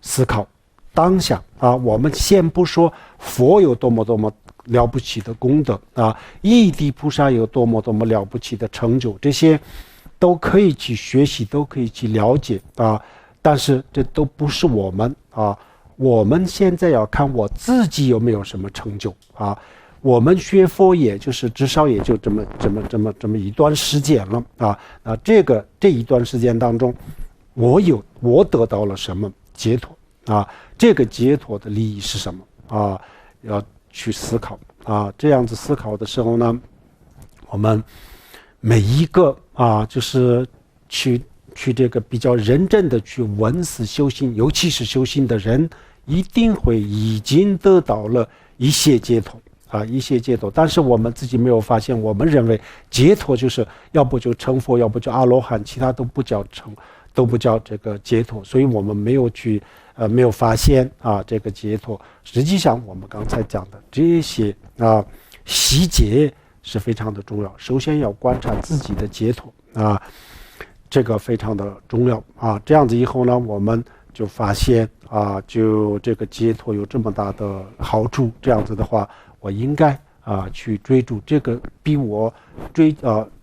思考当下我们先不说佛有多么多么了不起的功德义地菩萨有多么多么了不起的成就，这些都可以去学习，都可以去了解但是这都不是我们我们现在要看我自己有没有什么成就我们学佛也就是至少也就这么一段时间了这一段时间当中，我得到了什么解脱这个解脱的利益是什么要去思考这样子思考的时候呢，我们每一个就是去这个比较认真的去闻思修心，尤其是修心的人，一定会已经得到了一些解脱一些解脱，但是我们自己没有发现，我们认为解脱就是要不就成佛，要不就阿罗汉，其他都不叫这个解脱，所以我们没有发现这个解脱。实际上我们刚才讲的这些细节是非常的重要。首先要观察自己的解脱这个非常的重要这样子以后呢，我们就发现就这个解脱有这么大的好处，这样子的话，我应该去追逐这个，比我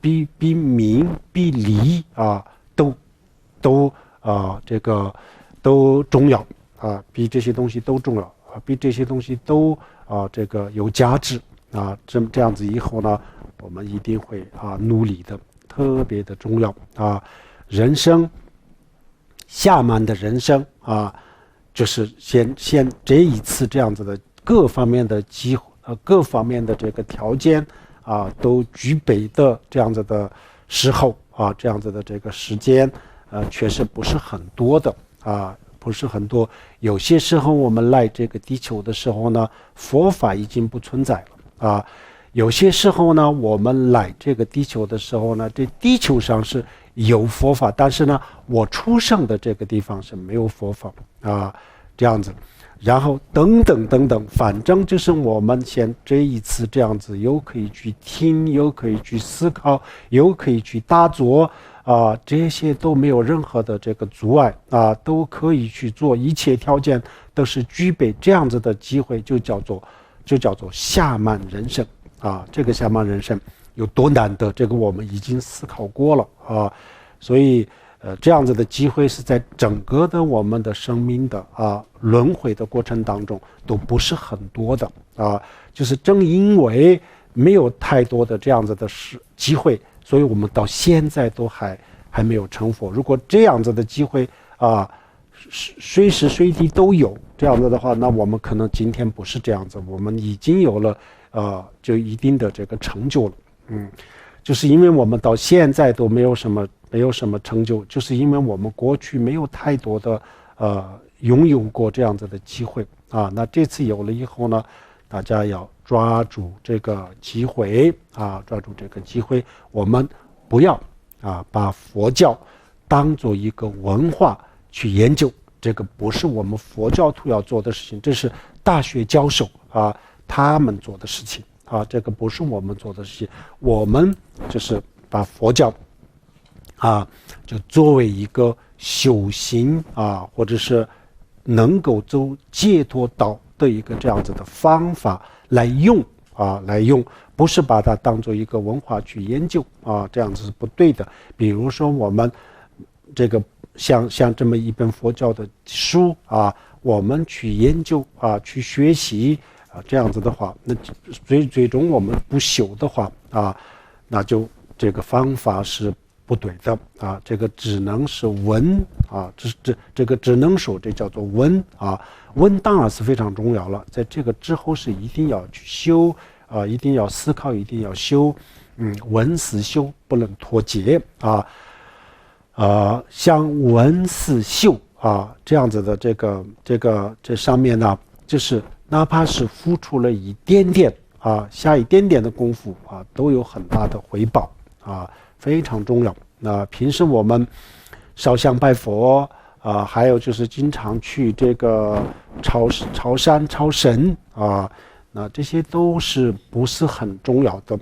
比名比利都重要比这些东西都重要比这些东西都这个有价值这样子以后呢，我们一定会努力的，特别的重要人生下满的人生就是先这一次这样子的各方面的机会各方面的这个条件都具备的这样子的时候这样子的这个时间确实不是很多的不是很多。有些时候我们来这个地球的时候呢，佛法已经不存在了有些时候呢，我们来这个地球的时候呢，这地球上是有佛法，但是呢，我出生的这个地方是没有佛法这样子。然后等等，反正就是我们先这一次这样子，又可以去听，又可以去思考，又可以去打坐这些都没有任何的这个阻碍都可以去做，一切条件都是具备，这样子的机会就叫做下满人生这个下满人生有多难得，这个我们已经思考过了所以这样子的机会是在整个的我们的生命的轮回的过程当中都不是很多的就是正因为没有太多的这样子的机会，所以我们到现在都还没有成佛。如果这样子的机会随时随地都有这样子的话，那我们可能今天不是这样子，我们已经有了就一定的这个成就了就是因为我们到现在都没有什么成就，就是因为我们过去没有太多的拥有过这样子的机会那这次有了以后呢，大家要抓住这个机会抓住这个机会，我们不要把佛教当做一个文化去研究，这个不是我们佛教徒要做的事情，这是大学教授他们做的事情这个不是我们做的事情。我们就是把佛教就作为一个修行或者是能够走解脱道的一个这样子的方法来用不是把它当做一个文化去研究这样子是不对的。比如说我们这个像这么一本佛教的书我们去研究去学习这样子的话，那最终我们不修的话那就这个方法是不对的这个只能是闻这个只能说这叫做闻闻当然是非常重要了，在这个之后是一定要去修一定要思考，一定要修闻思修不能脱节像闻思修这样子的这上面呢，就是哪怕是付出了一点点下一点点的功夫都有很大的回报非常重要。那平时我们烧香拜佛还有就是经常去这个朝山朝神那这些都是不是很重要的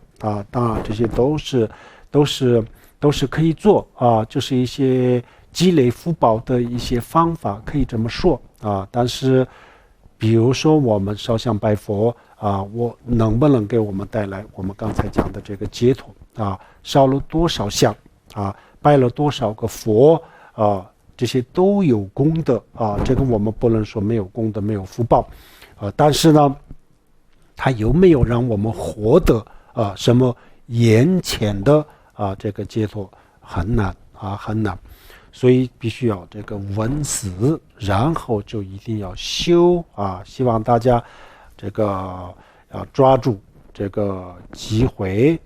当然这些都是可以做就是一些积累福报的一些方法，可以这么说但是比如说我们烧香拜佛我能不能给我们带来我们刚才讲的这个解脱烧了多少香拜了多少个佛这些都有功德这个我们不能说没有功德没有福报但是呢，它有没有让我们获得什么眼前的这个解脱很难很难，所以必须要这个闻思，然后就一定要修希望大家这个要抓住这个机会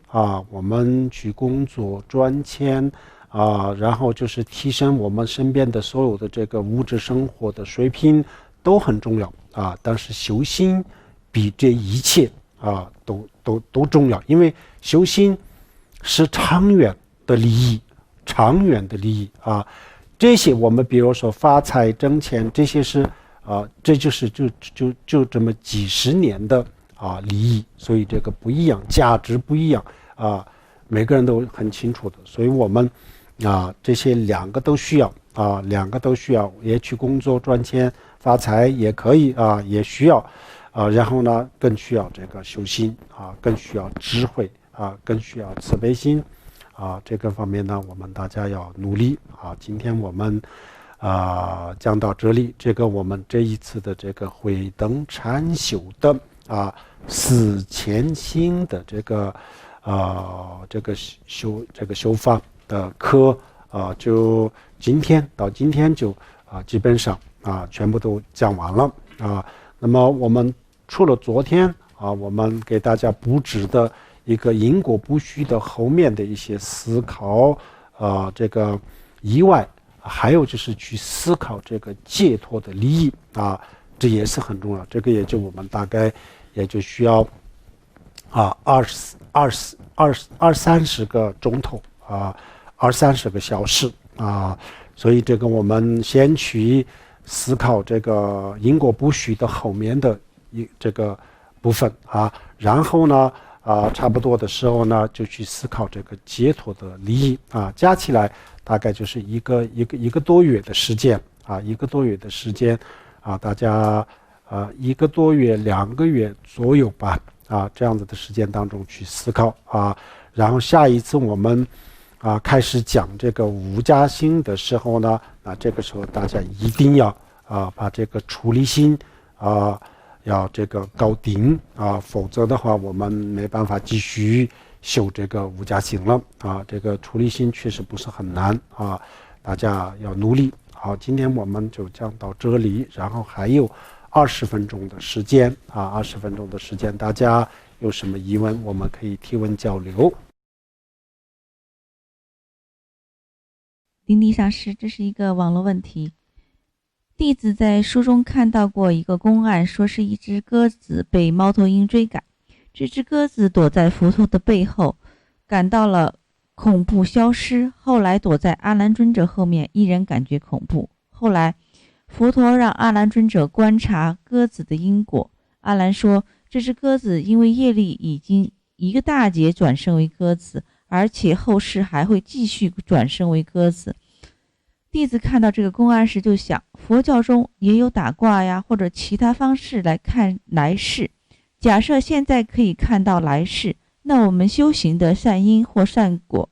我们去工作赚钱然后就是提升我们身边的所有的这个物质生活的水平都很重要但是修心比这一切都重要，因为修心是长远的利益，这些我们比如说发财挣钱，这些是这就是就这么几十年的利益，所以这个不一样，价值不一样每个人都很清楚的，所以我们这些两个都需要也去工作赚钱发财也可以也需要然后呢更需要这个修心更需要智慧更需要慈悲心这个方面呢我们大家要努力今天我们讲到这里，这个我们这一次的这个慧灯禅修的四前心的这个修法的课就今天就基本上全部都讲完了那么我们除了昨天我们给大家布置的一个因果不虚的后面的一些思考这个以外，还有就是去思考这个解脱的利益这也是很重要，这个也就我们大概也就需要20-30个钟头20-30个小时所以这个我们先去思考这个因果不虚的后面的这个部分然后呢差不多的时候呢就去思考这个解脱的利益加起来大概就是一个多月的时间大家1个多月2个月左右吧这样子的时间当中去思考然后下一次我们开始讲这个无家心的时候呢这个时候大家一定要把这个出离心要这个搞定否则的话我们没办法继续修这个无家心了这个出离心确实不是很难大家要努力好，今天我们就讲到这里，然后还有20分钟的时间20分钟的时间，大家有什么疑问我们可以提问交流。林迪上师，这是一个网络问题。弟子在书中看到过一个公案，说是一只鸽子被猫头鹰追赶，这只鸽子躲在佛陀的背后，感到了恐怖消失，后来躲在阿难尊者后面，依然感觉恐怖。后来佛陀让阿难尊者观察鸽子的因果，阿难说这只鸽子因为业力已经一个大劫转生为鸽子，而且后世还会继续转生为鸽子。弟子看到这个公案时就想，佛教中也有打卦呀，或者其他方式来看来世。假设现在可以看到来世，那我们修行的善因或善果，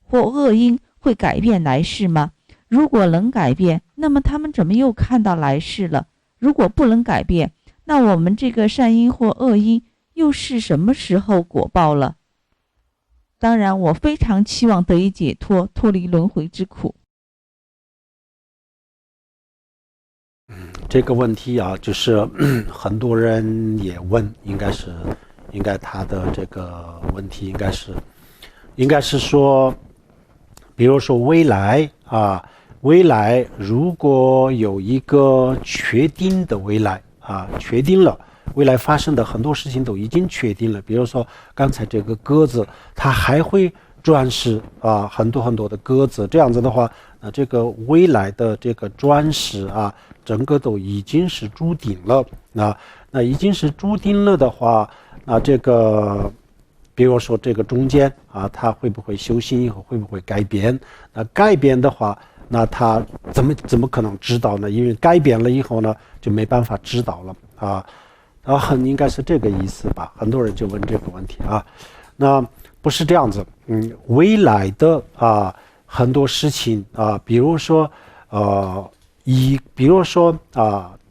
或恶因会改变来世吗？如果能改变，那么他们怎么又看到来世了？如果不能改变，那我们这个善因或恶因又是什么时候果报了？当然，我非常期望得以解脱，脱离轮回之苦。这个问题就是很多人也问，应该他的这个问题应该是说，比如说未来如果有一个确定的未来确定了。未来发生的很多事情都已经确定了，比如说刚才这个鸽子，它还会转世很多的鸽子，这样子的话，那这个未来的这个转世整个都已经是注定了。那已经是注定了的话，那这个比如说这个中间它会不会修行以后会不会改变？那改变的话，那它怎么可能知道呢？因为改变了以后呢，就没办法知道了应该是这个意思吧，很多人就问这个问题那不是这样子未来的很多事情比如说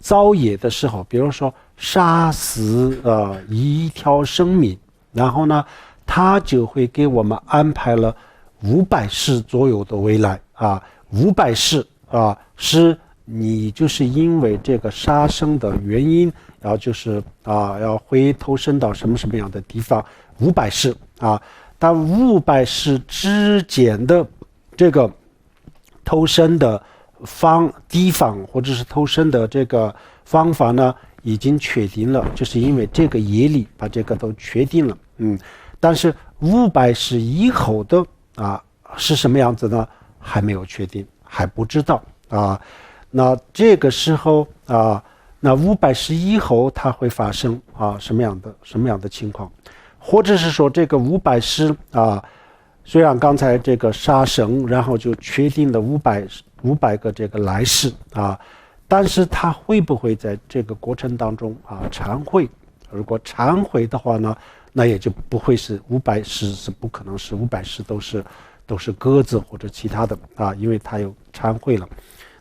造业的时候，比如说杀死一条生命，然后呢他就会给我们安排了500世左右的未来500世是你就是因为这个杀生的原因，然后就是要会投身到什么样的地方500世但500世之间的这个投身的地方或者是投身的这个方法呢，已经确定了，就是因为这个业力把这个都确定了。但是500世以后的是什么样子呢？还没有确定，还不知道那这个时候那500世以后它会发生什么样的情况？或者是说这个500世虽然刚才这个杀生，然后就确定了500个这个来世但是他会不会在这个过程当中忏悔？如果忏悔的话呢，那也就不会是500世，是不可能是500世都是鸽子或者其他的因为他有忏悔了。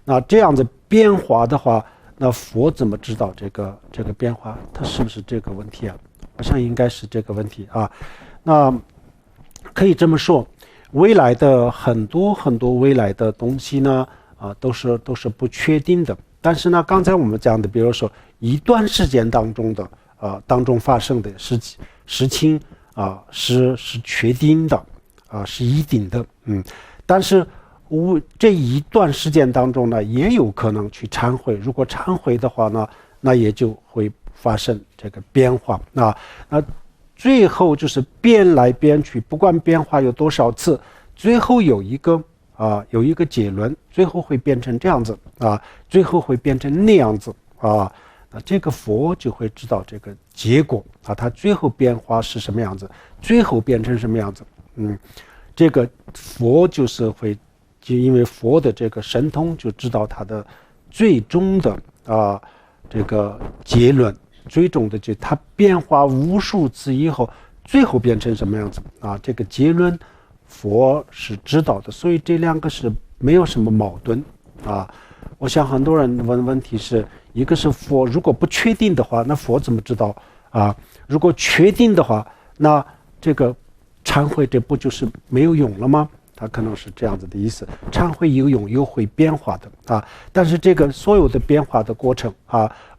那这样子变化的话，那佛怎么知道这个变化？它是不是这个问题我想应该是这个问题那可以这么说，未来的很多未来的东西呢都是不确定的。但是呢，刚才我们讲的，比如说一段时间当中的当中发生的事情是确定的是一定的但是这一段时间当中呢，也有可能去忏悔。如果忏悔的话呢，那也就会发生这个变化那最后就是变来变去，不管变化有多少次，最后有一个结论，最后会变成这样子最后会变成那样子那这个佛就会知道这个结果它最后变化是什么样子，最后变成什么样子这个佛就是会，就因为佛的这个神通就知道它的最终的这个结论，最终的就它变化无数次以后，最后变成什么样子这个结论佛是知道的。所以这两个是没有什么矛盾我想很多人问问题是，一个是佛如果不确定的话，那佛怎么知道如果确定的话，那这个忏悔这不就是没有用了吗？它可能是这样子的意思。忏悔有用又会变化的但是这个所有的变化的过程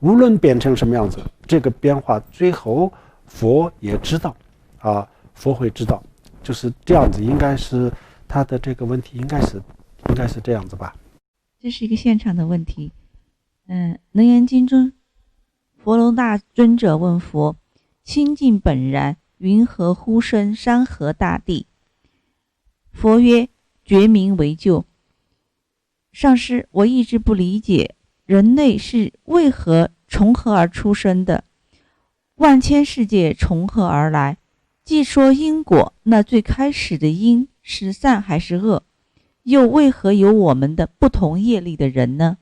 无论变成什么样子，这个变化最后佛也知道佛会知道，就是这样子。应该是他的这个问题应该是这样子吧。这是一个现场的问题。楞严经中，佛罗大尊者问佛：清净本然，云何呼声山河大地？佛曰：觉明为救。上师，我一直不理解，人类是从何而出生的？万千世界从何而来？既说因果，那最开始的因是善还是恶？又为何有我们的不同业力的人呢？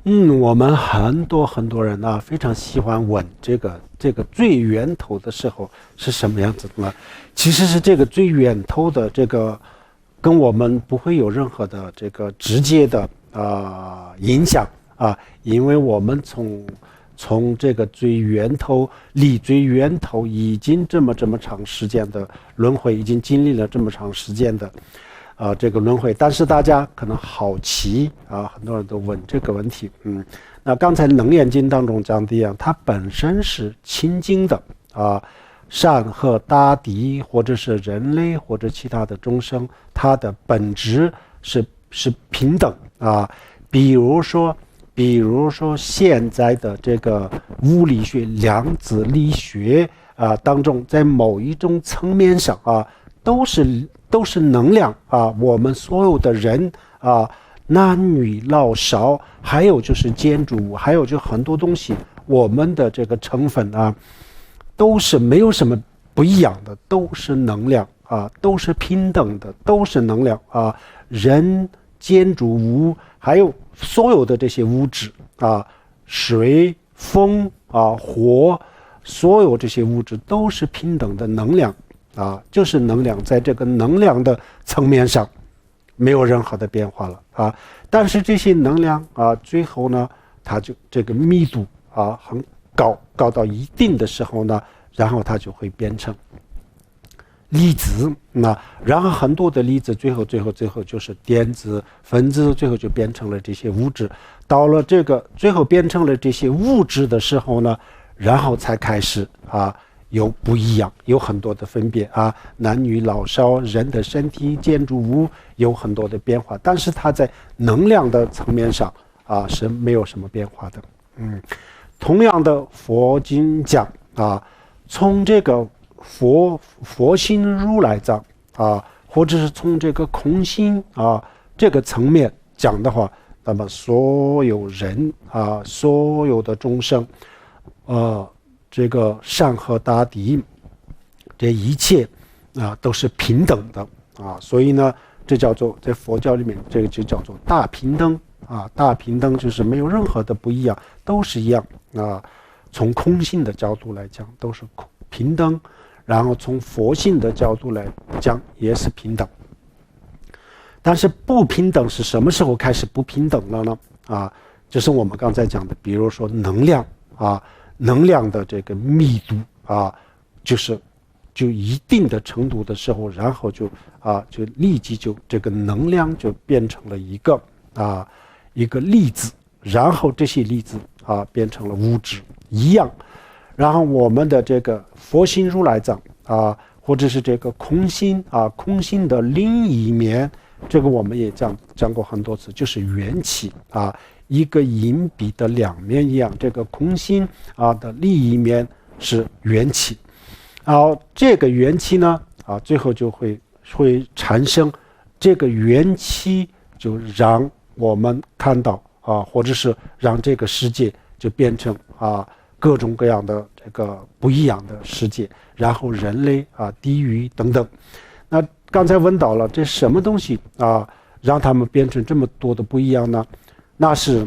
我们很多人非常喜欢问这个最源头的时候是什么样子的呢？其实是这个最源头的这个跟我们不会有任何的这个直接的影响因为我们从这个离最源头已经这么长时间的轮回，已经经历了这么长时间的这个轮回。但是大家可能好奇很多人都问这个问题那刚才楞严经当中讲的一样，它本身是清净的善和大地或者是人类或者其他的众生，它的本质是平等比如说现在的这个物理学量子力学当中，在某一种层面上都是能量我们所有的人男女老少，还有就是建筑物，还有就很多东西，我们的这个成分都是没有什么不一样的，都是能量都是平等的，都是能量人、建筑物，还有所有的这些物质水、风火，所有这些物质都是平等的能量就是能量，在这个能量的层面上没有任何的变化了但是这些能量最后呢，它就这个密度很高到一定的时候呢，然后它就会变成粒子然后很多的粒子最后就是电子分子，最后就变成了这些物质。到了这个最后变成了这些物质的时候呢，然后才开始有不一样，有很多的分别男女老少，人的身体，建筑物有很多的变化，但是它在能量的层面上是没有什么变化的同样的佛经讲啊，从这个佛心如来藏啊，或者是从这个空心啊这个层面讲的话，那么所有人啊，所有的众生，这个山河大地，这一切啊都是平等的啊，所以呢，这叫做在佛教里面，这个就叫做大平等啊，大平等就是没有任何的不一样，都是一样啊。从空性的角度来讲，都是平等，然后从佛性的角度来讲，也是平等。但是不平等是什么时候开始不平等了呢？啊，就是我们刚才讲的，比如说能量啊，能量的这个密度啊，就一定的程度的时候，然后就立即就这个能量就变成了一个粒子，然后这些粒子啊变成了物质一样，然后我们的这个佛心如来藏啊，或者是这个空心啊，空心的另一面。这个我们也讲过很多次，就是缘起啊，一个银币的两面一样，这个空心啊的另一面是缘起，然后这个缘起呢啊，最后就会产生这个缘起，就让我们看到啊，或者是让这个世界就变成各种各样的这个不一样的世界，然后人类啊、地狱等等。那刚才问到了，这什么东西啊，让他们变成这么多的不一样呢？那是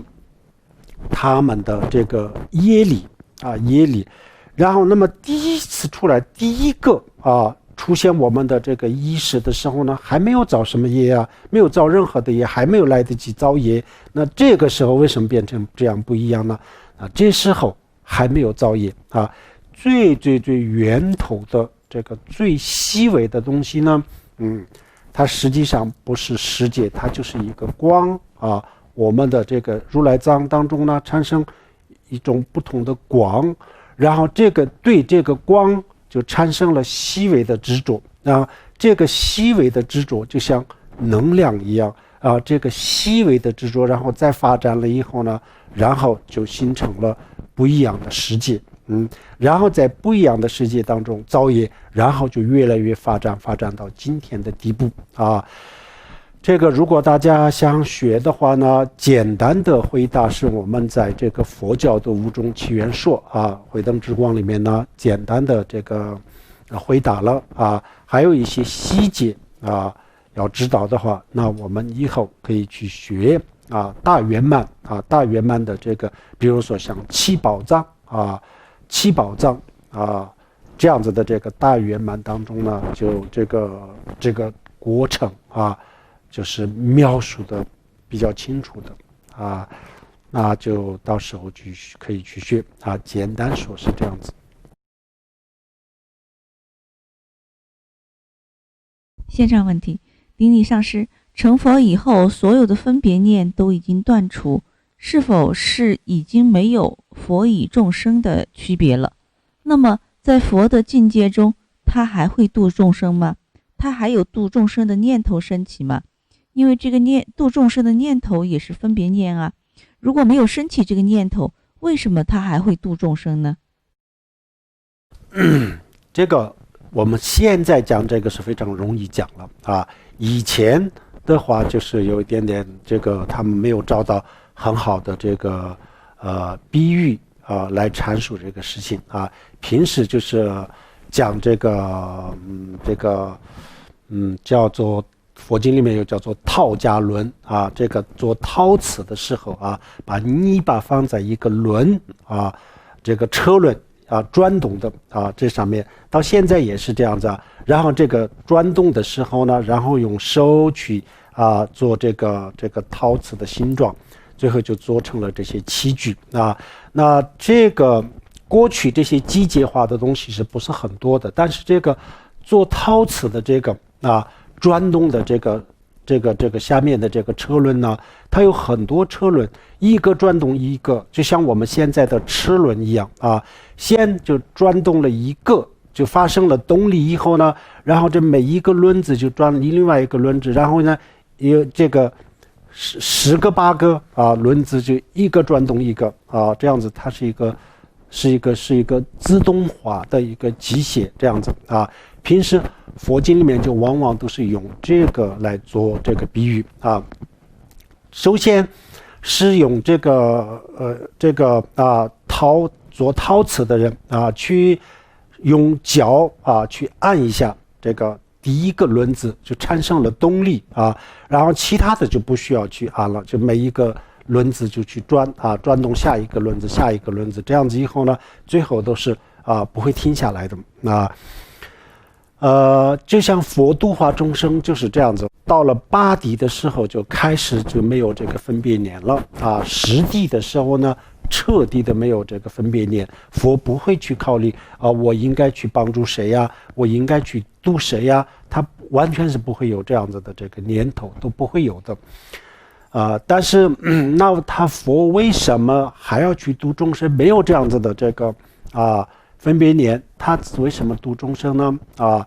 他们的这个业力啊，业力。然后，那么第一次出来，第一个出现我们的这个意识的时候呢，还没有造什么业啊，没有造任何的业，还没有来得及造业。那这个时候为什么变成这样不一样呢？这时候还没有造业啊，最源头的这个最细微的东西呢，它实际上不是世界，它就是一个光啊。我们的这个如来藏当中呢，产生一种不同的光，然后对这个光就产生了细微的执着啊。这个细微的执着就像能量一样啊，这个细微的执着，然后再发展了以后呢，然后就形成了不一样的世界。然后在不一样的世界当中造业，然后就越来越发展到今天的地步啊。这个如果大家想学的话呢，简单的回答是我们在这个佛教的五种起源说啊，慧灯之光里面呢，简单的这个回答了啊，还有一些细节啊，要知道的话，那我们以后可以去学大圆满大圆满的这个，比如说像七宝藏七宝藏这样子的这个大圆满当中呢，就这个过程就是描述的比较清楚的那就到时候可以去学简单说是这样子。线上问题，顶礼上师，成佛以后，所有的分别念都已经断除，是否是已经没有佛与众生的区别了？那么在佛的境界中，他还会度众生吗？他还有度众生的念头升起吗？因为这个度众生的念头也是分别念啊，如果没有升起这个念头，为什么他还会度众生呢？这个我们现在讲这个是非常容易讲了以前的话就是有一点点这个他们没有找到很好的这个比喻来阐述这个事情平时就是讲这个叫做佛经里面又叫做套家轮这个做陶瓷的时候把泥巴放在一个轮这个车轮转动的这上面到现在也是这样子然后这个转动的时候呢，然后用手去做这个陶瓷的形状，最后就做成了这些器具那这个过去这些机械化的东西是不是很多的？但是这个做陶瓷的这个转动的这个下面的这个车轮呢，它有很多车轮，一个转动一个，就像我们现在的齿轮一样先就转动了一个，就发生了动力以后呢，然后这每一个轮子就转另外一个轮子，然后呢有这个10个8个轮子就一个转动一个这样子，它是一个自动化的一个机械这样子平时佛经里面就往往都是用这个来做这个比喻首先是用做陶瓷的人去用脚去按一下这个第一个轮子，就产生了动力然后其他的就不需要去按了，就每一个轮子就去转动下一个轮子，下一个轮子，这样子以后呢，最后都是不会停下来的就像佛度化众生就是这样子，到了8地的时候就开始就没有这个分别念了10地的时候呢，彻底的没有这个分别念，佛不会去考虑我应该去帮助谁呀，我应该去度谁呀，他完全是不会有这样子的这个念头，都不会有的但是那他佛为什么还要去度众生？没有这样子的这个分别念，他为什么度众生呢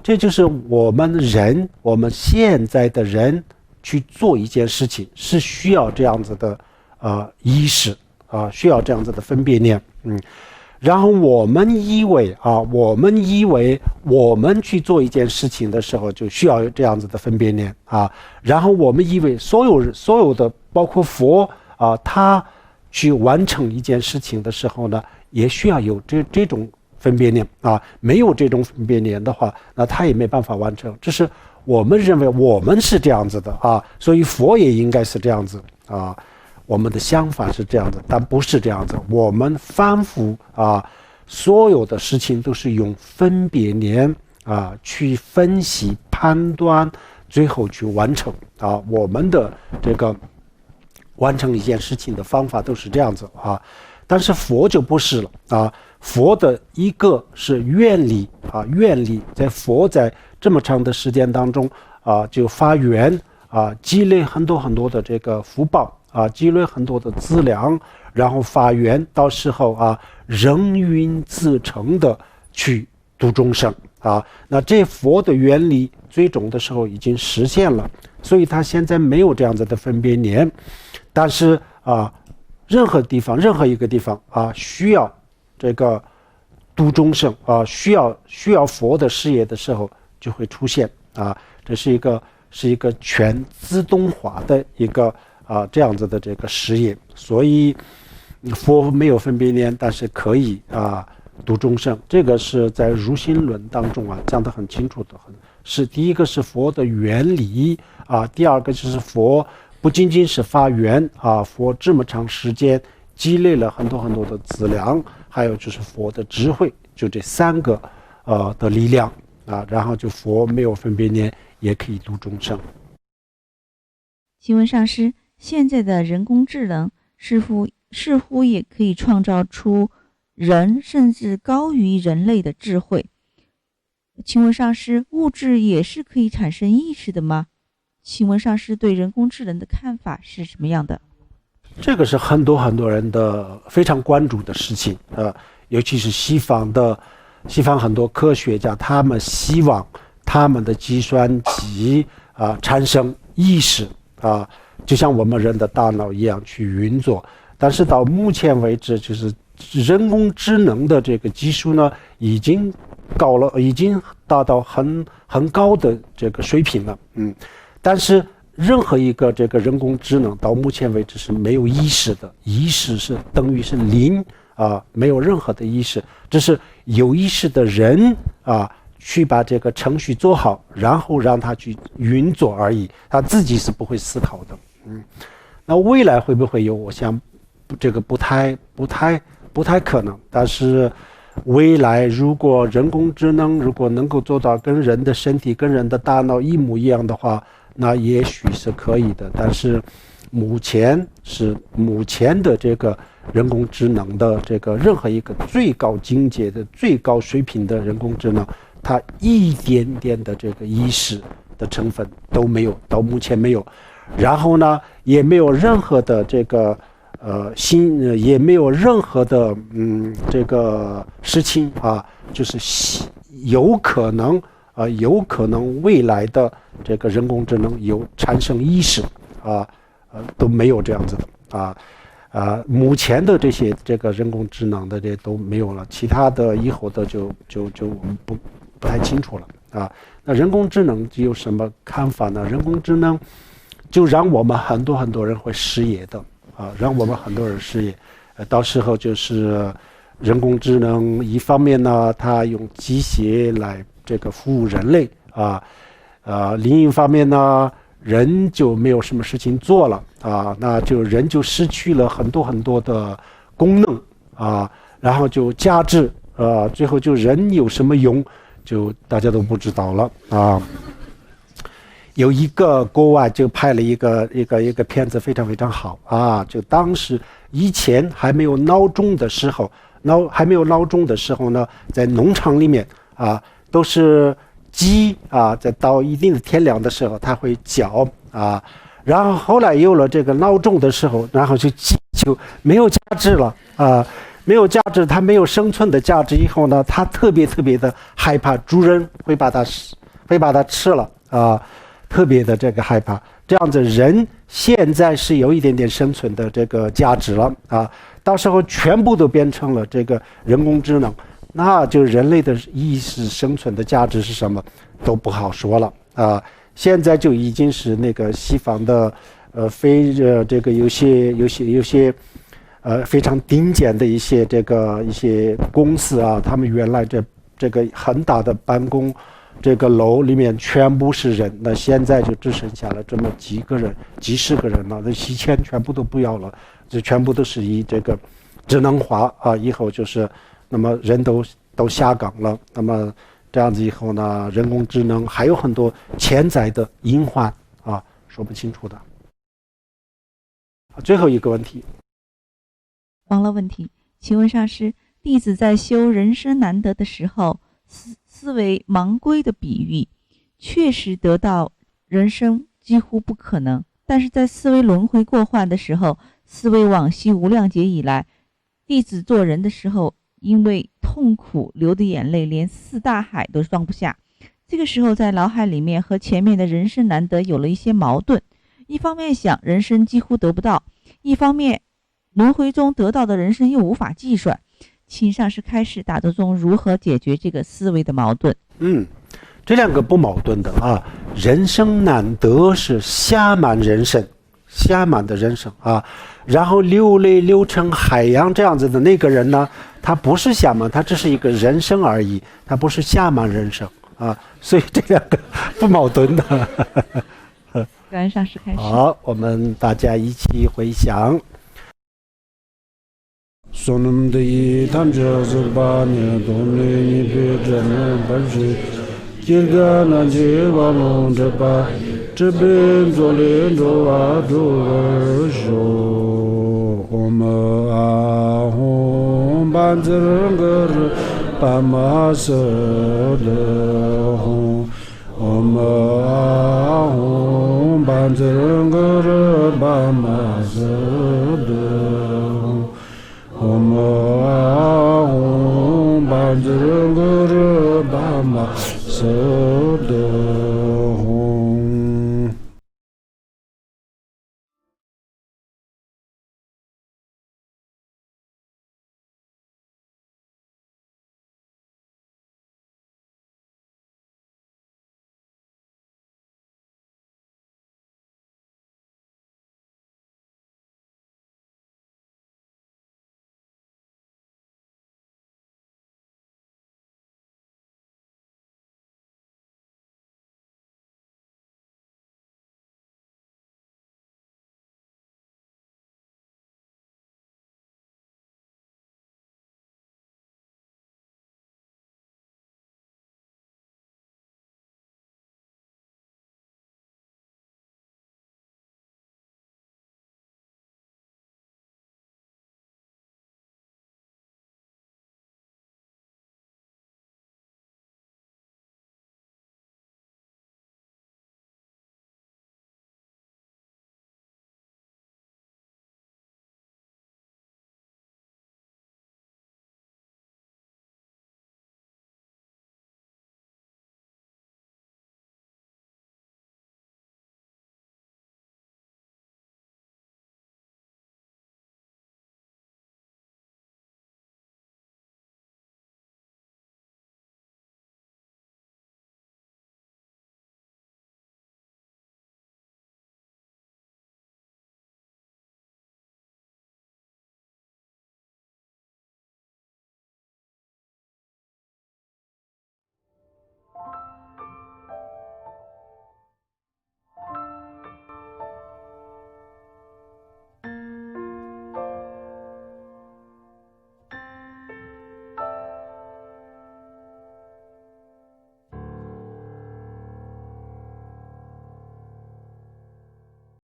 这就是我们现在的人去做一件事情是需要这样子的意识需要这样子的分别念然后我们以为我们去做一件事情的时候就需要这样子的分别念然后我们以为所有的包括佛他去完成一件事情的时候呢，也需要有这种分别念没有这种分别念的话，那他也没办法完成。这是我们认为我们是这样子的所以佛也应该是这样子我们的想法是这样子，但不是这样子。我们反复所有的事情都是用分别念去分析判断，最后去完成我们的这个完成一件事情的方法都是这样子但是佛就不是了佛的一个是愿力愿力在佛在这么长的时间当中就发愿积累很多很多的这个福报积累很多的资粮，然后发愿到时候人云自成的去度众生那这佛的原理最终的时候已经实现了，所以他现在没有这样子的分别念，但是任何一个地方需要这个度众生需要佛的事业的时候就会出现这是一个全自动化的一个这样子的这个事业，所以佛没有分别念，但是可以度众生。这个是在入心论当中讲得很清楚的，是第一个是佛的原理第二个就是佛不仅仅是发愿佛这么长时间积累了很多很多的资粮，还有就是佛的智慧，就这3个的力量然后就佛没有分别念也可以度众生。请问上师，现在的人工智能似乎也可以创造出人甚至高于人类的智慧，请问上师，物质也是可以产生意识的吗？请问上师对人工智能的看法是什么样的？这个是很多人的非常关注的事情尤其是西方很多科学家，他们希望他们的计算机产生意识就像我们人的大脑一样去运作，但是到目前为止，就是人工智能的这个技术呢，已经达到很高的这个水平了但是任何一个这个人工智能到目前为止是没有意识的，意识是等于是零没有任何的意识，这是有意识的人去把这个程序做好，然后让它去运作而已，他自己是不会思考的那未来会不会有？我想这个不太可能，但是未来如果人工智能如果能够做到跟人的身体跟人的大脑一模一样的话，那也许是可以的，但是目前的这个人工智能的这个任何一个最高境界的最高水平的人工智能，它一点点的这个意识的成分都没有，到目前没有，然后呢也没有任何的这个也没有任何的这个事情就是有可能未来的这个人工智能有产生意识都没有这样子的目前的这个人工智能的这都没有了，其他的以后的就我们不太清楚了那人工智能有什么看法呢？人工智能就让我们很多人会失业的让我们很多人失业，到时候就是人工智能一方面呢，它用机械来这个服务人类另一方面呢，人就没有什么事情做了那就人就失去了很多的功能然后就价值最后就人有什么用，就大家都不知道了有一个国外就拍了一个片子，非常好就当时以前还没有闹钟的时候呢，在农场里面都是鸡在到一定的天亮的时候它会叫然后后来有了这个闹钟的时候，然后就鸡就没有价值了没有价值，它没有生存的价值以后呢，它特别的害怕主人会把它吃了特别的这个害怕，这样子人现在是有一点点生存的这个价值了到时候全部都变成了这个人工智能，那就人类的意识生存的价值是什么都不好说了现在就已经是那个西方的这个有些非常顶尖的一些公司他们原来这个很大的办公这个楼里面全部是人，那现在就只剩下了这么几十个人了，那以前全部都不要了，这全部都是以这个智能化以后就是那么人都下岗了，那么这样子以后呢，人工智能还有很多潜在的隐患说不清楚的最后一个问题，网络问题，请问上师，弟子在修人生难得的时候，思维盲归的比喻，确实得到人生几乎不可能，但是在思维轮回过患的时候，思维往昔无量劫以来，弟子做人的时候，因为痛苦流的眼泪连4大海都装不下，这个时候在脑海里面和前面的人生难得有了一些矛盾，一方面想人生几乎得不到，一方面轮回中得到的人生又无法计算，请上师开示大德中如何解决这个思维的矛盾。这两个不矛盾的人生难得是暇满的人生然后流泪流成海洋这样子的那个人呢，他不是暇满，他只是一个人生而已，他不是暇满人生所以这两个不矛盾的感恩上师开示。好，我们大家一起回想Sonum de Tamja Zurbani, Domini Pidran, Bashi, Kirgana Jivalon, Japa, Jibin Zolin, Joa, Joa, Homa, Hom, Banzer, Pamas, Homa, Hom, Banzer, Pamas, Om Ahum Bajrangara Bama Sada